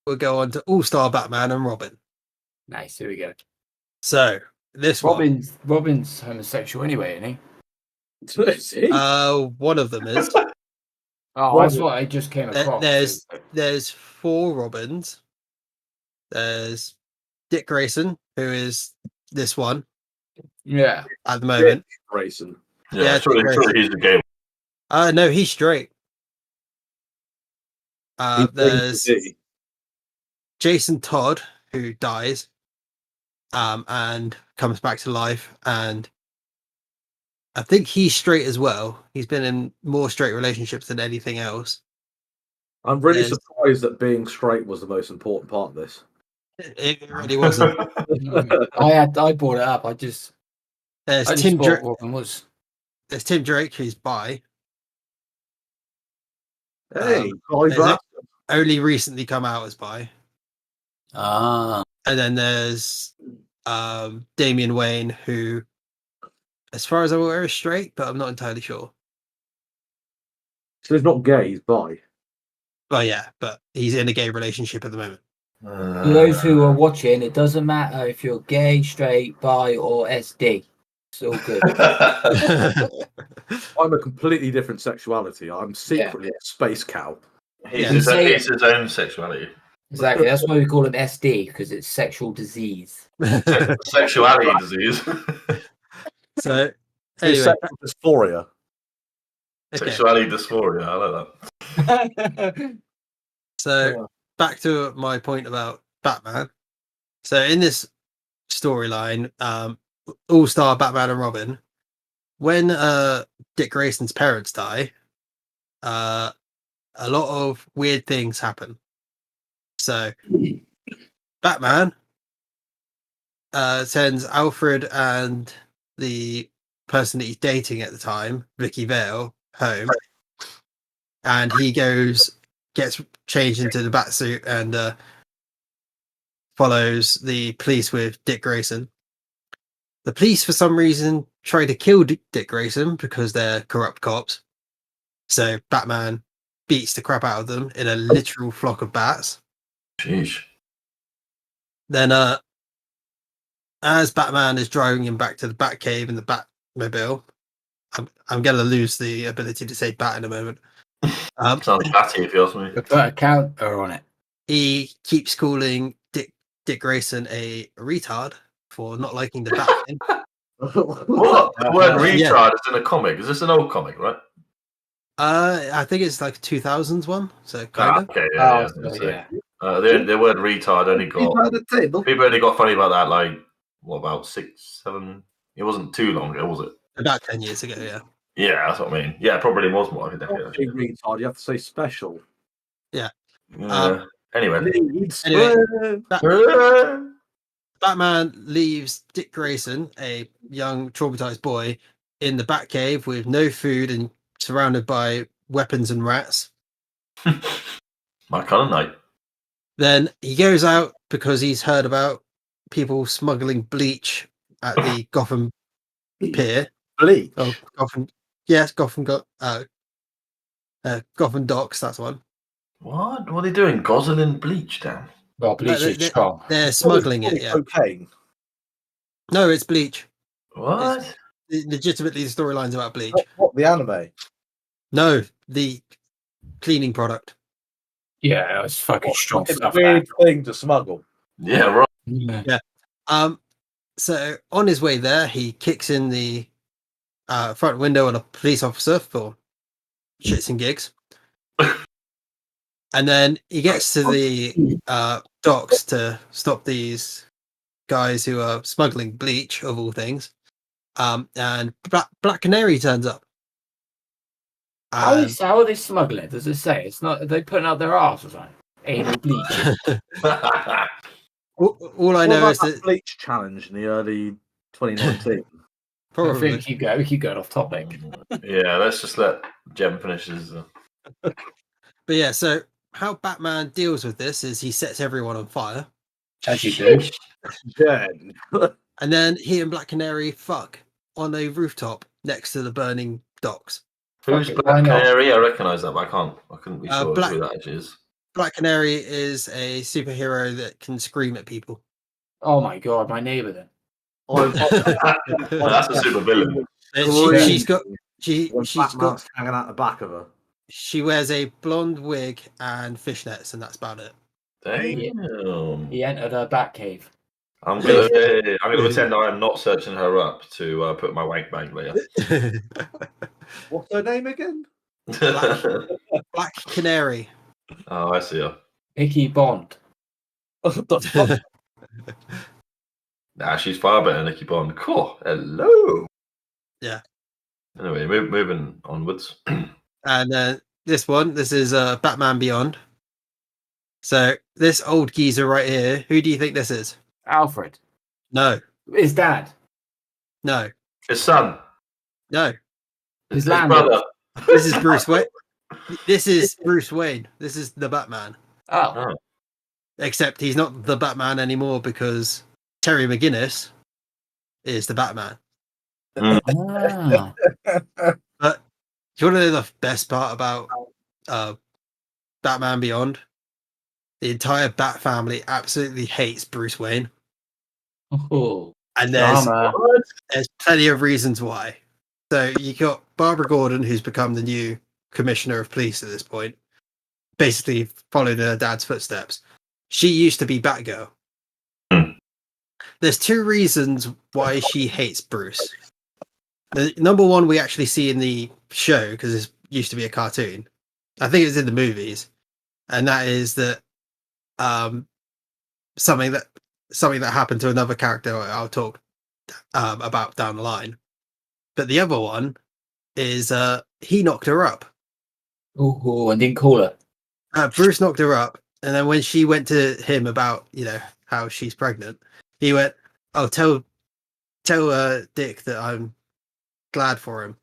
we'll go on to All-Star Batman and Robin. Nice, here we go. So, this Robin's homosexual anyway, isn't he? One of them is. That's what I just came across. There's 4 Robins. There's Dick Grayson, who is this one. Yeah. at the moment. Grayson. Yeah, surely he's the gay one. No, he's straight. There's Jason Todd, who dies and comes back to life, and I think he's straight as well. He's been in more straight relationships than anything else. I'm really surprised that being straight was the most important part of this. It really wasn't. I brought it up. There's Tim Drake, who's bi. Hey, only recently come out as bi. Ah. And then there's Damian Wayne, who, as far as I'm aware, is straight, but I'm not entirely sure. So he's not gay, he's bi. Well, yeah, but he's in a gay relationship at the moment. For those who are watching, it doesn't matter if you're gay, straight, bi, or SD. It's all good. I'm a completely different sexuality. I'm secretly a space cow. He's his own sexuality. Exactly. That's why we call him SD, because it's sexual disease. Sexuality disease. So, anyway, sexual dysphoria. Okay. Sexuality dysphoria. I like that. So, back to my point about Batman. So, in this storyline, All-Star Batman and Robin, when Dick Grayson's parents die, a lot of weird things happen. So, Batman sends Alfred and the person that he's dating at the time, Vicky Vale, home, and he gets changed into the Batsuit and follows the police with Dick Grayson. The police, for some reason, try to kill Dick Grayson because they're corrupt cops. So Batman beats the crap out of them in a literal flock of bats. Sheesh. Then, as Batman is driving him back to the Batcave in the Batmobile, I'm going to lose the ability to say bat in a moment. Sounds batty if you ask me. Put a counter on it. He keeps calling Dick Grayson a retard for not liking the Batman. What? The word retard is in a comic. Is this an old comic, right? I think it's like a 2000s one, so kind of. Okay, yeah. The word retard only got people only got funny about that like what about 6, 7? It wasn't too long ago, was it? About 10 years ago, yeah. Yeah, that's what I mean. Yeah, it probably was more. I could definitely. Retard, you have to say special. Yeah. Anyway, Batman leaves Dick Grayson, a young traumatized boy, in the Batcave with no food and surrounded by weapons and rats. My kind of night. Then he goes out because he's heard about people smuggling bleach at the Gotham Pier. Bleach? Oh, Gotham. Yes, Gotham Docks, that's one. What are they doing? Guzzling bleach down? Well, bleach is strong. They're smuggling it, yeah. Cocaine? No, it's bleach. What? Legitimately, the storyline's about bleach. What, the anime? No, the cleaning product. Yeah, it's fucking strong stuff. Weird thing to smuggle. Yeah, right. Yeah. So on his way there, he kicks in the front window on a police officer for shits and gigs. And then he gets to the docks to stop these guys who are smuggling bleach, of all things. And Black Canary turns up. How are they smuggling it? Does it say? It's not. Are they putting out their arse or something? Anal bleach. all I know is that bleach challenge in the early 2019. Probably. I think we keep going off topic. Yeah, let's just let Jem finish his. But yeah, so how Batman deals with this is he sets everyone on fire. As you do. Dead. And then he and Black Canary fuck on a rooftop next to the burning docks. Who's Black Canary? I recognise that, but I couldn't be sure who that actually is. Black Canary is a superhero that can scream at people. Oh my god, my neighbour then. That's a super villain. She's got hanging out the back of her. She wears a blonde wig and fishnets, and that's about it. Damn. He entered her Batcave. I'm gonna pretend I am not searching her up to put my wank bang later. What's her name again? Black Canary. Oh, I see her. Icky Bond. What the fuck? Nah, she's far better than Nikki Bond. Cool. Hello. Yeah. Anyway, moving onwards. And this is Batman Beyond. So this old geezer right here, who do you think this is? Alfred. No. His dad. No. His son. No. His brother. This is Bruce Wayne. This is Bruce Wayne. This is the Batman. Oh. Except he's not the Batman anymore because Terry McGinnis is the Batman. Ah. But do you want to know the best part about Batman Beyond? The entire Bat family absolutely hates Bruce Wayne. Oh. And there's plenty of reasons why. So you got Barbara Gordon, who's become the new commissioner of police at this point, basically followed her dad's footsteps. She used to be Batgirl. There's two reasons why she hates Bruce. The number one we actually see in the show, because it used to be a cartoon. I think it's in the movies, and that is that something that happened to another character I'll talk about down the line. But the other one is he knocked her up. Oh, and didn't call her. Bruce knocked her up, and then when she went to him about how she's pregnant, he went, "Oh, tell Dick that I'm glad for him."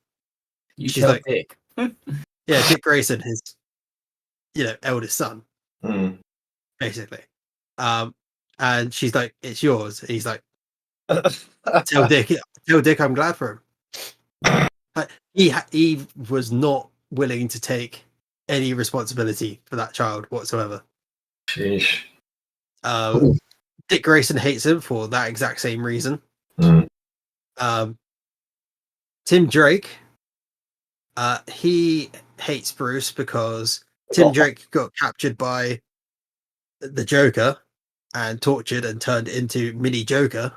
You She's tell like, Dick. Yeah, Dick Grayson, his eldest son, basically. And she's like, "It's yours." And he's like, tell Dick I'm glad for him. He was not willing to take any responsibility for that child whatsoever. Sheesh. Dick Grayson hates him for that exact same reason. Tim Drake, he hates Bruce because Tim Drake got captured by the Joker and tortured and turned into mini Joker,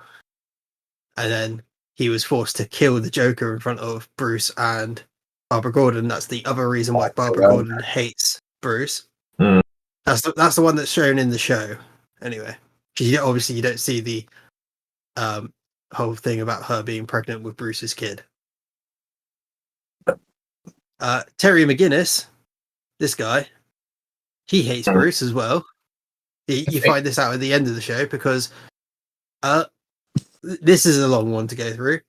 and then he was forced to kill the Joker in front of Bruce and Barbara Gordon. That's the other reason why Barbara Gordon hates Bruce. That's the one that's shown in the show, anyway. Because obviously you don't see the whole thing about her being pregnant with Bruce's kid. Terry McGinnis, this guy, he hates Bruce as well. You find this out at the end of the show because this is a long one to go through.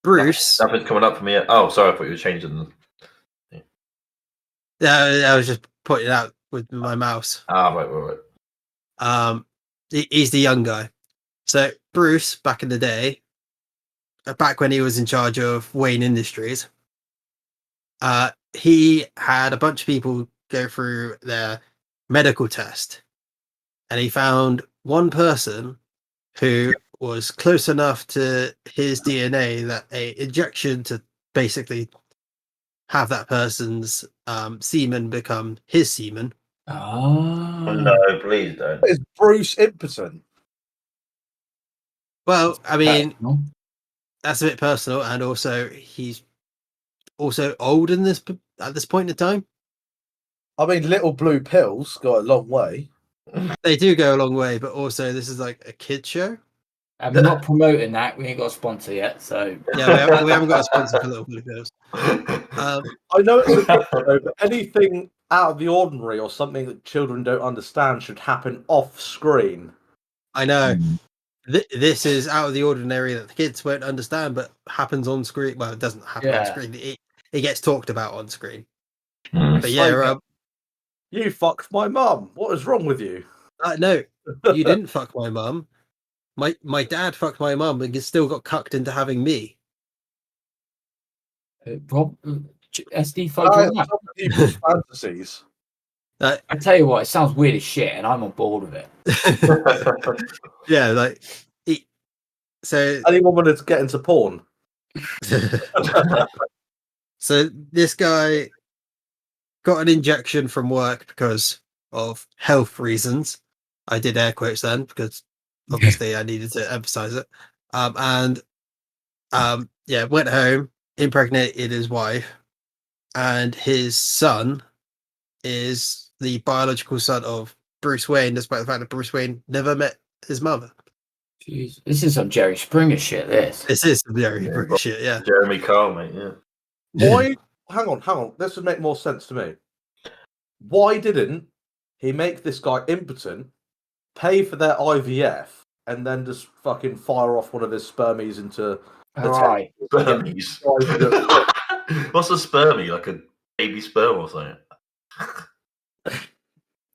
Bruce. Nothing's coming up for me yet. Oh, sorry, I thought you were changing them. I was just pointing out with my mouse. Right. He's the young guy. So Bruce, back in the day, back when he was in charge of Wayne Industries, he had a bunch of people go through their medical test, and he found one person who was close enough to his DNA that a injection to basically have that person's semen become his semen. Oh no, please don't. Is Bruce impotent? Well, I mean, that's a bit personal, and also he's also old at this point in time. I mean, little blue pills go a long way. They do go a long way, but also this is like a kid show. I'm not promoting that. We ain't got a sponsor yet, so yeah, we haven't got a sponsor for Little Blue Pills. I know it's a kid show, but anything out of the ordinary or something that children don't understand should happen off screen. I know. This is out of the ordinary that the kids won't understand, but happens on screen. Well, it doesn't happen on screen. It gets talked about on screen. But yeah, you fucked my mum. What is wrong with you? No, you didn't fuck my mum. My dad fucked my mum and still got cucked into having me. Rob, SD fucked your people's fantasies. I tell you what, it sounds weird as shit, and I'm on board with it. Yeah, like so. Anyone wanted to get into porn? So this guy got an injection from work because of health reasons. I did air quotes then because obviously I needed to emphasize it. Went home, impregnated his wife, and his son is the biological son of Bruce Wayne, despite the fact that Bruce Wayne never met his mother. Jeez, this is some Jerry Springer shit. This is some Jerry Springer shit, yeah. Jeremy Kyle, mate, yeah. Why? Hang on. This would make more sense to me. Why didn't he make this guy impotent, pay for their IVF, and then just fucking fire off one of his spermies into the Right. Spermies. What's a spermie? Like a baby sperm or something?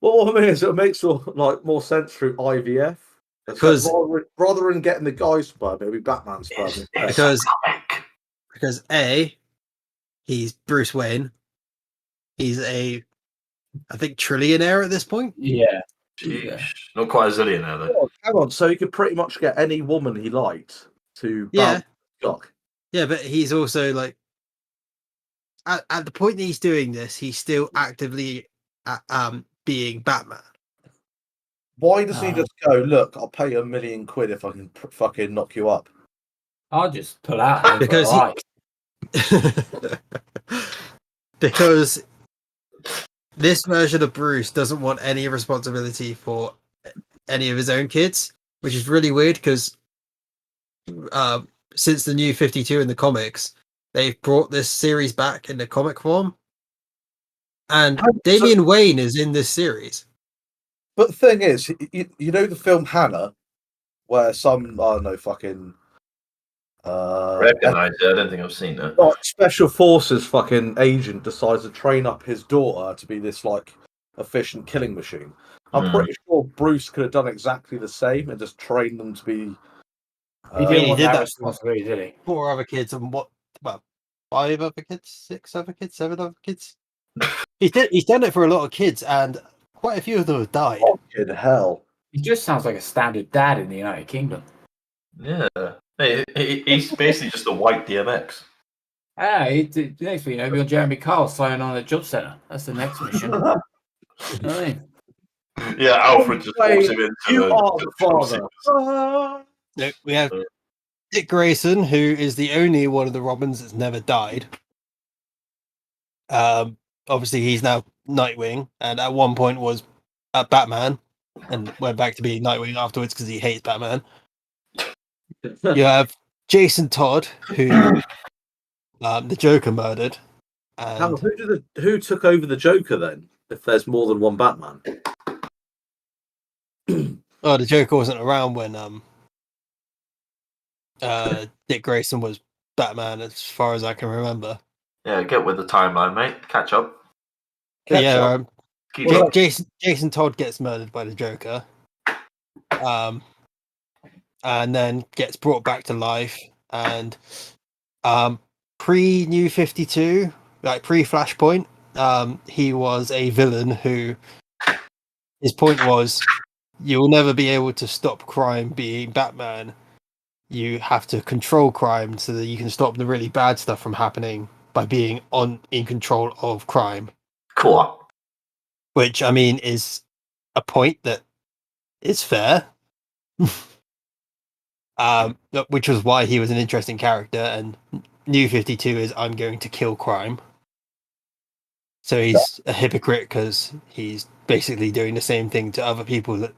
Well, what I mean is it makes more sense through IVF. Because rather than getting the guy's sperm, it'll be Batman's sperm. Because A, he's Bruce Wayne. He's I think trillionaire at this point. Yeah. Not quite a zillionaire though. Oh, hang on, so he could pretty much get any woman he liked to cock. Yeah, but he's also like at the point that he's doing this, he's still actively being Batman. Why doesn't he just go, look, I'll pay you $1 million if I can fucking knock you up? I'll just pull out because because this version of Bruce doesn't want any responsibility for any of his own kids, which is really weird because since the New 52 in the comics, they've brought this series back in the comic form, and Damian Wayne is in this series. But the thing is, you know the film Hannah, where some fucking recognize it. I don't think I've seen it. Like special forces fucking agent decides to train up his daughter to be this like efficient killing machine. I'm pretty sure Bruce could have done exactly the same and just trained them to be. He did that responsibility, did he? 4 other kids and 5 other kids, 6 other kids, 7 other kids. He's done it for a lot of kids, and quite a few of them have died. Fucking hell! He just sounds like a standard dad in the United Kingdom. Yeah, he's basically just a white DMX. Ah, next thing you know, you're Jeremy Kyle signing on a job centre. That's the next mission. Yeah, Alfred just walks him into you are the father. No, we have Dick Grayson, who is the only one of the Robins that's never died. Obviously, he's now Nightwing, and at one point was Batman, and went back to being Nightwing afterwards because he hates Batman. You have Jason Todd, who the Joker murdered. And Who took over the Joker then? If there's more than one Batman. Oh, the Joker wasn't around when Dick Grayson was Batman, as far as I can remember. Yeah, get with the timeline, mate. Catch up. Jason Todd gets murdered by the Joker, and then gets brought back to life. And pre-New 52, like pre-Flashpoint, he was a villain who his point was, you'll never be able to stop crime being Batman. You have to control crime so that you can stop the really bad stuff from happening by being in control of crime. Cool. Which, I mean, is a point that is fair. Which was why he was an interesting character, and New 52 is I'm going to kill crime. So he's a hypocrite because he's basically doing the same thing to other people that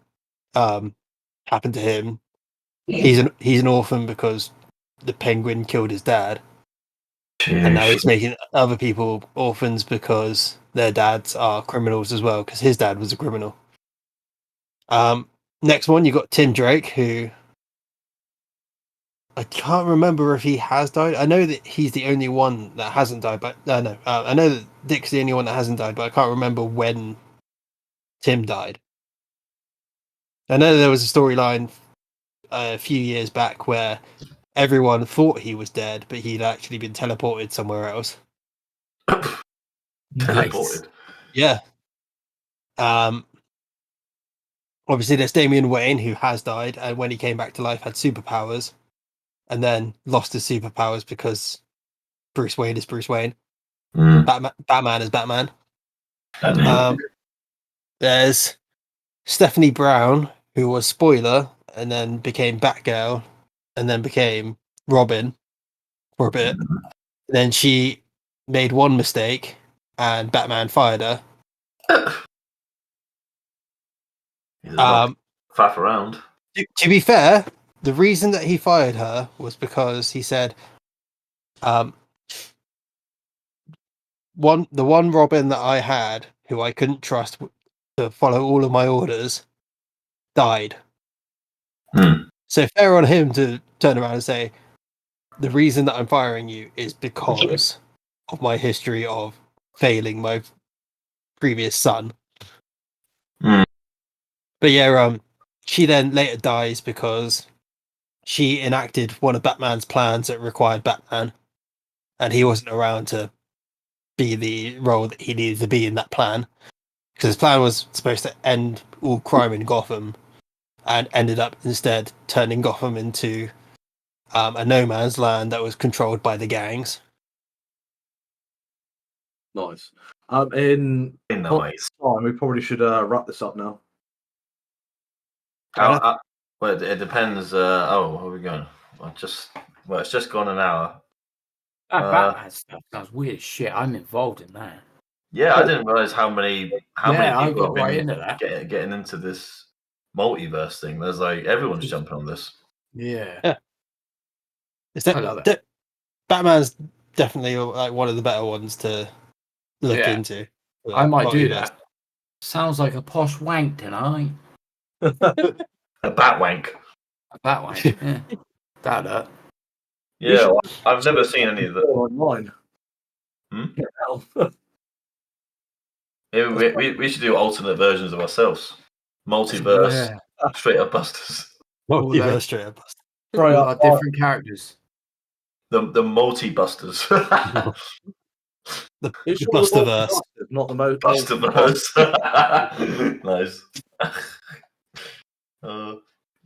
happened to him. He's an orphan because the Penguin killed his dad. Jeez. And now he's making other people orphans because their dads are criminals as well, because his dad was a criminal. Next one, you got Tim Drake, who I can't remember if he has died. I know that he's the only one that hasn't died, but I know that Dick's the only one that hasn't died, but I can't remember when Tim died. I know there was a storyline a few years back where everyone thought he was dead, but he'd actually been teleported somewhere else. Teleported? Yeah. Obviously, there's Damian Wayne, who has died, and when he came back to life, had superpowers, and then lost his superpowers because Bruce Wayne is Bruce Wayne. Batman is Batman. There's Stephanie Brown, who was Spoiler, and then became Batgirl, and then became Robin for a bit. Then she made one mistake, and Batman fired her. Faff around. To be fair, the reason that he fired her was because he said, the one Robin that I had, who I couldn't trust to follow all of my orders, died. So fair on him to turn around and say, the reason that I'm firing you is because of my history of failing my previous son. But yeah, she then later dies because she enacted one of Batman's plans that required Batman, and he wasn't around to be the role that he needed to be in that plan. Because his plan was supposed to end all crime in Gotham, and ended up instead turning Gotham into a no man's land that was controlled by the gangs. Nice. In Nice. time, we probably should wrap this up now. Well, it depends. Where are we going? It's just gone an hour. That Batman stuff sounds weird as shit. I'm involved in that. Yeah, I didn't realize how many people I got have right been into that. getting into this multiverse thing. There's everyone's jumping on this. Yeah. I love it. Batman's definitely one of the better ones to look into. I might do that. Sounds like a posh wank tonight. A bat wank. A bat wank. Yeah. That. Yeah, I've never seen any of that online. We should do alternate versions of ourselves. Multiverse, straight up Bustas. Multiverse, straight up Bustas. Try out different characters. The multi-busters. the Buster-verse. Not the most. Buster-verse. Nice.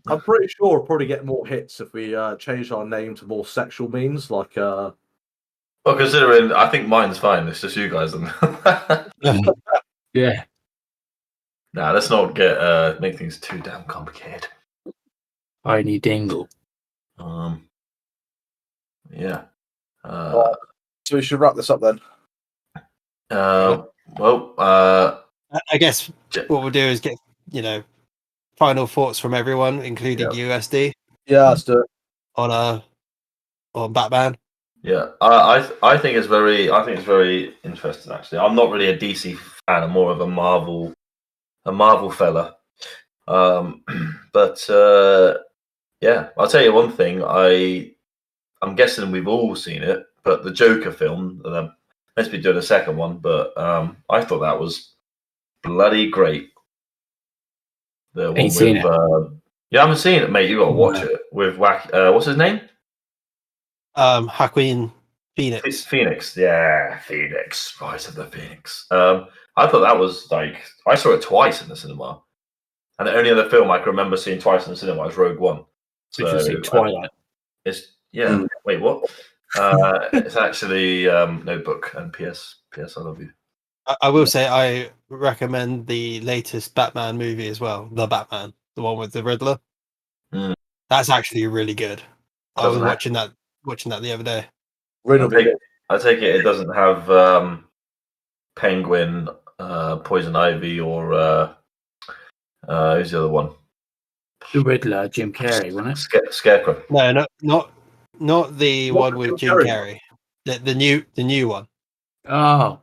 I'm pretty sure we'll probably get more hits if we change our name to more sexual means, like. Well, considering I think mine's fine. It's just you guys. Yeah. Nah, let's not get make things too damn complicated. Tiny Dingle. Yeah. So we should wrap this up then. I guess what we'll do is get final thoughts from everyone, including USD. Yeah, let's do it on Batman. Yeah, I think it's very interesting. Actually, I'm not really a DC fan. I'm more of a Marvel fella. But yeah, I'll tell you one thing. I'm guessing we've all seen it, but the Joker film. Let's be doing a second one, but I thought that was bloody great. The one with, I haven't seen it, mate. You got to watch it with what's his name? Joaquin Phoenix. Phoenix, yeah, Phoenix, Rise of the Phoenix. I thought that was I saw it twice in the cinema, and the only other film I can remember seeing twice in the cinema was Rogue One. So Twilight. Wait, what? It's actually Notebook and PS. I love you. I will say I recommend the latest Batman movie as well. The Batman, the one with the Riddler. That's actually really good. I was watching that the other day. I take it doesn't have Penguin, Poison Ivy, or who's the other one? The Riddler, Jim Carrey, wasn't it? Scarecrow. No, not the one with Jim Carrey. The new one. Oh.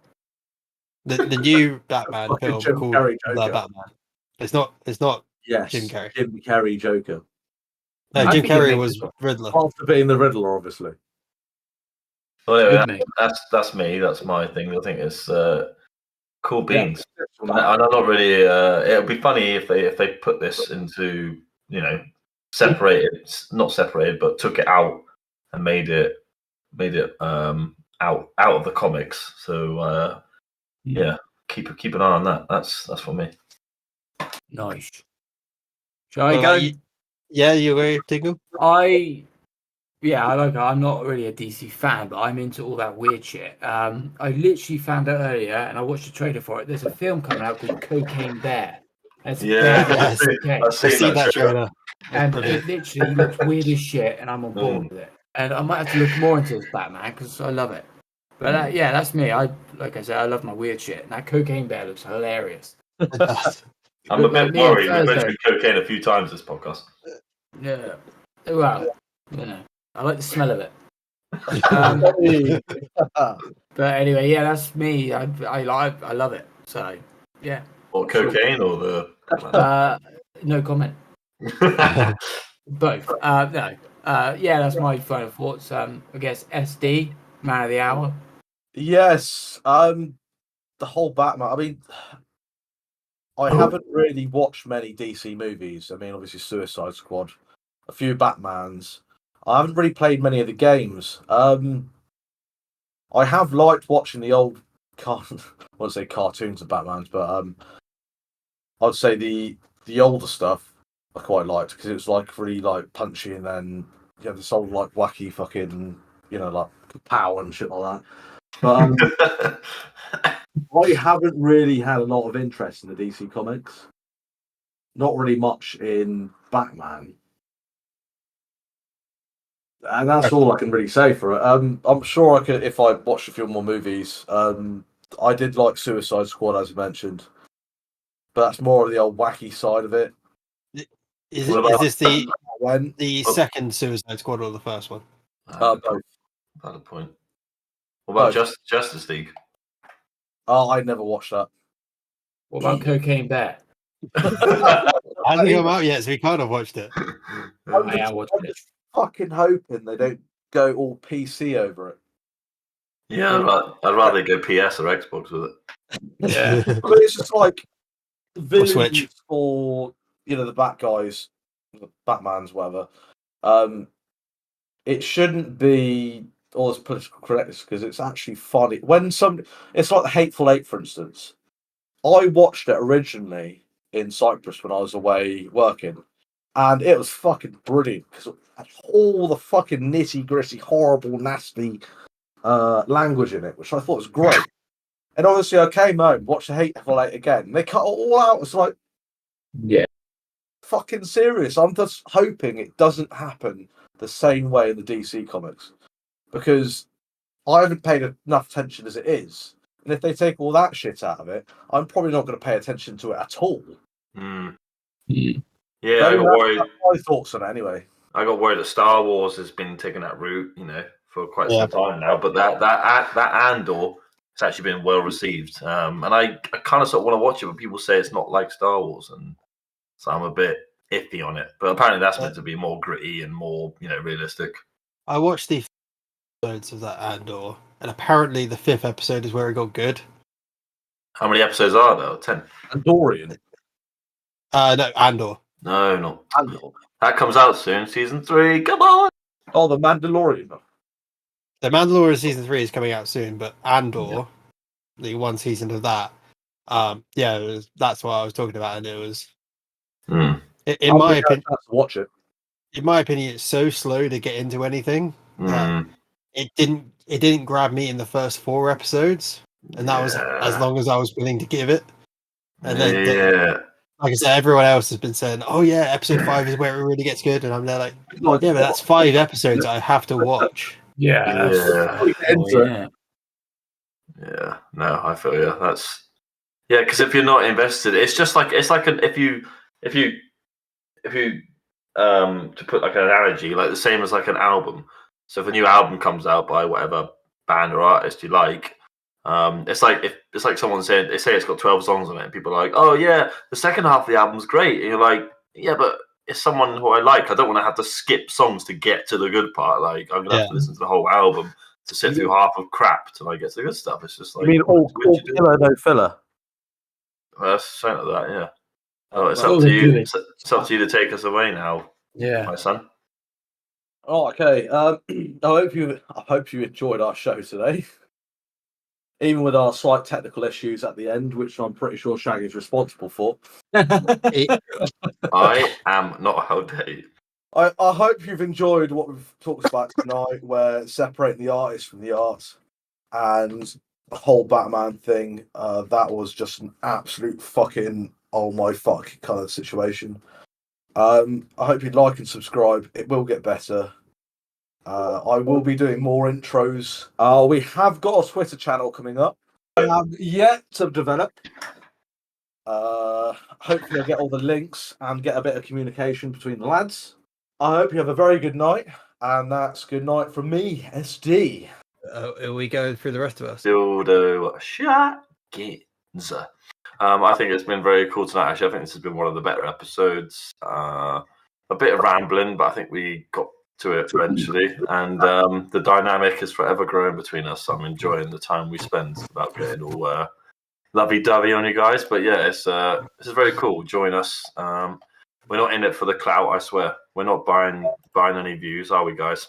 The new Batman film called The Batman. It's not Jim Carrey. Jim Carrey Joker. No, Jim Carrey was Riddler. After being the Riddler, obviously. Well, anyway, that's me. That's my thing. I think it's cool beans. And I'm not really. It would be funny if they put this into separated, not separated, but took it out and made it out of the comics. So yeah, keep an eye on that. That's for me. Nice. Shall I go? Yeah, you agree, Dingle? I'm not really a DC fan, but I'm into all that weird shit. I literally found out earlier, and I watched the trailer for it. There's a film coming out called Cocaine Bear, That's Yes. okay. I've seen that trailer. And it literally looks weird as shit, and I'm on board with it. And I might have to look more into this Batman because I love it. But yeah, that's me. Like I said, I love my weird shit. And that cocaine bear looks hilarious. I'm a bit worried. We've mentioned cocaine a few times this podcast. Yeah. Well, I like the smell of it. But anyway, yeah, that's me. I love it. So yeah. Or cocaine or the no comment. Both. No. Yeah, that's my final thoughts. I guess SD, man of the hour. Yes. The whole Batman. I mean, I haven't really watched many DC movies. I mean, obviously Suicide Squad, a few Batmans. I haven't really played many of the games. I have liked watching the old, I won't say cartoons of Batmans, but I'd say the older stuff I quite liked because it was like really like punchy, and then you have this old like wacky fucking like power and shit like that. But I haven't really had a lot of interest in the DC comics. Not really much in Batman. And that's all I can really say for it. I'm sure I could, if I watched a few more movies. I did like Suicide Squad, as I mentioned, but that's more of the old wacky side of it. Is this the second Suicide Squad or the first one? Both. Valid point. What about Justice League? Oh, I never watched that. What about Cocaine Bear? Hasn't come out yet, so we can't have watched it. I'm just fucking hoping they don't go all PC over it. Yeah, I'd rather go PS or Xbox with it. Yeah, but it's just like villains Switch. or the bad guys, the Batmans, whatever. It shouldn't be all this political correctness because it's actually funny when it's like the Hateful Eight, for instance. I watched it originally in Cyprus when I was away working, and it was fucking brilliant because all the fucking nitty gritty, horrible, nasty language in it, which I thought was great. And obviously, I came home, watched the Hateful Eight again, and they cut it all out. It's like, yeah, fucking serious. I'm just hoping it doesn't happen the same way in the DC comics because I haven't paid enough attention as it is. And if they take all that shit out of it, I'm probably not going to pay attention to it at all. Yeah, I got worried. My thoughts on it, anyway. I got worried that Star Wars has been taking that route, for quite some time now. But that Andor has actually been well received, and I kind of sort of want to watch it, but people say it's not like Star Wars, and so I'm a bit iffy on it. But apparently, that's meant to be more gritty and more, realistic. I watched the episodes of that Andor, and apparently the 5th episode is where it got good. How many episodes are there? 10. Andorian. No, Andor. No, not Andor. That comes out soon. Season 3. Come on. Oh, the Mandalorian. The Mandalorian season 3 is coming out soon, but Andor, the one season of that, that's what I was talking about, and it was. In my opinion, watch it. In my opinion, it's so slow to get into anything. It didn't grab me in the first 4 episodes, and that was as long as I was willing to give it. And then, like I said, everyone else has been saying, "Oh yeah, episode 5 is where it really gets good," and I'm there like, "Yeah, but that's 5 episodes I have to watch." Yeah. No, I feel you. That's because if you're not invested, it's just like if you to put like an analogy, like the same as like an album. So if a new album comes out by whatever band or artist you like, it's like someone said they say it's got 12 songs on it, and people are like, "Oh yeah, the second half of the album's great," and you're like, "Yeah, but it's someone who I like. I don't want to have to skip songs to get to the good part. Like I'm gonna have to listen to the whole album to sit through half of crap till I get to the good stuff." It's just like, you mean all filler, no filler? Something like that, yeah. Oh, it's up to you. It's up to you to take us away now, my son. Oh, okay. I hope you enjoyed our show today, even with our slight technical issues at the end, which I'm pretty sure Shag is responsible for. I am not. How dare you? I hope you've enjoyed what we've talked about tonight, where separating the artist from the art and the whole Batman thing. That was just an absolute fucking oh my fuck kind of situation. I hope you'd like and subscribe. It will get better. I will be doing more intros. We have got a Twitter channel coming up. I have yet to develop. Hopefully I'll get all the links and get a bit of communication between the lads. I hope you have a very good night, and that's good night from me, SD. Are we going through the rest of us? Dildo Shaggins. I think it's been very cool tonight. Actually, I think this has been one of the better episodes. A bit of rambling, but I think we got to it eventually. And the dynamic is forever growing between us. I'm enjoying the time we spend without getting all lovey-dovey on you guys. But yeah, this is very cool. Join us. We're not in it for the clout, I swear. We're not buying any views, are we, guys?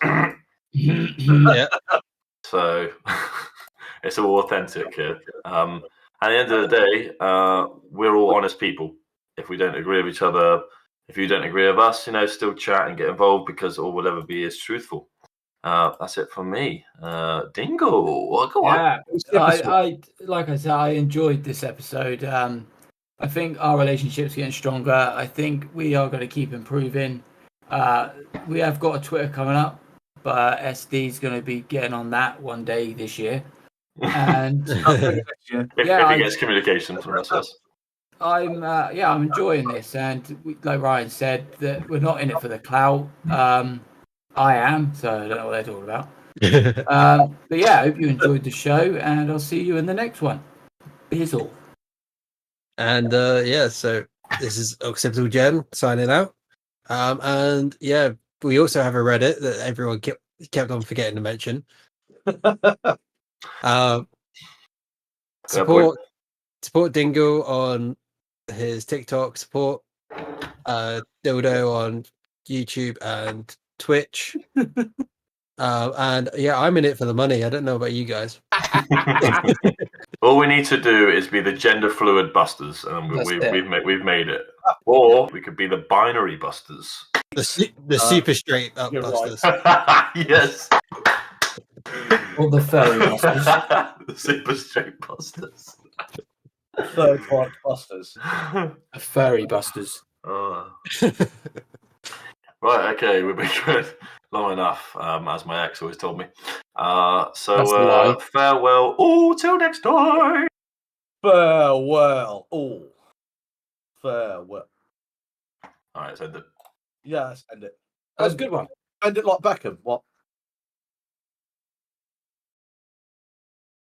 Yeah. So it's all authentic here. At the end of the day, we're all honest people. If we don't agree with each other, if you don't agree with us, still chat and get involved, because all we'll ever be is truthful. That's it from me. Dingle, go on. I like I said, I enjoyed this episode. I think our relationship's getting stronger. I think we are going to keep improving. We have got a Twitter coming up, but SD's going to be getting on that one day this year. And if he gets communication from us. I'm enjoying this, and like Ryan said, that we're not in it for the clout. I am, so I don't know what they're talking about. But yeah, I hope you enjoyed the show, and I'll see you in the next one. Bizzle. And so this is OccipitalGem signing out. And yeah, we also have a Reddit that everyone kept on forgetting to mention. Support Dingle on his TikTok, support Dildo on YouTube and Twitch. And yeah, I'm in it for the money. I don't know about you guys. All we need to do is be the gender fluid Busters, and we've made it. Or we could be the binary Busters. The super straight up Busters. Right. Yes. Or the furry Busters. The super straight Busters. Third right Busters. A furry Busters. Right, okay, we've been good long enough, as my ex always told me. So farewell all till next time. Farewell all. Farewell. All right, let's end it. Yeah, let's end it. That was a good one. End it like Beckham. What?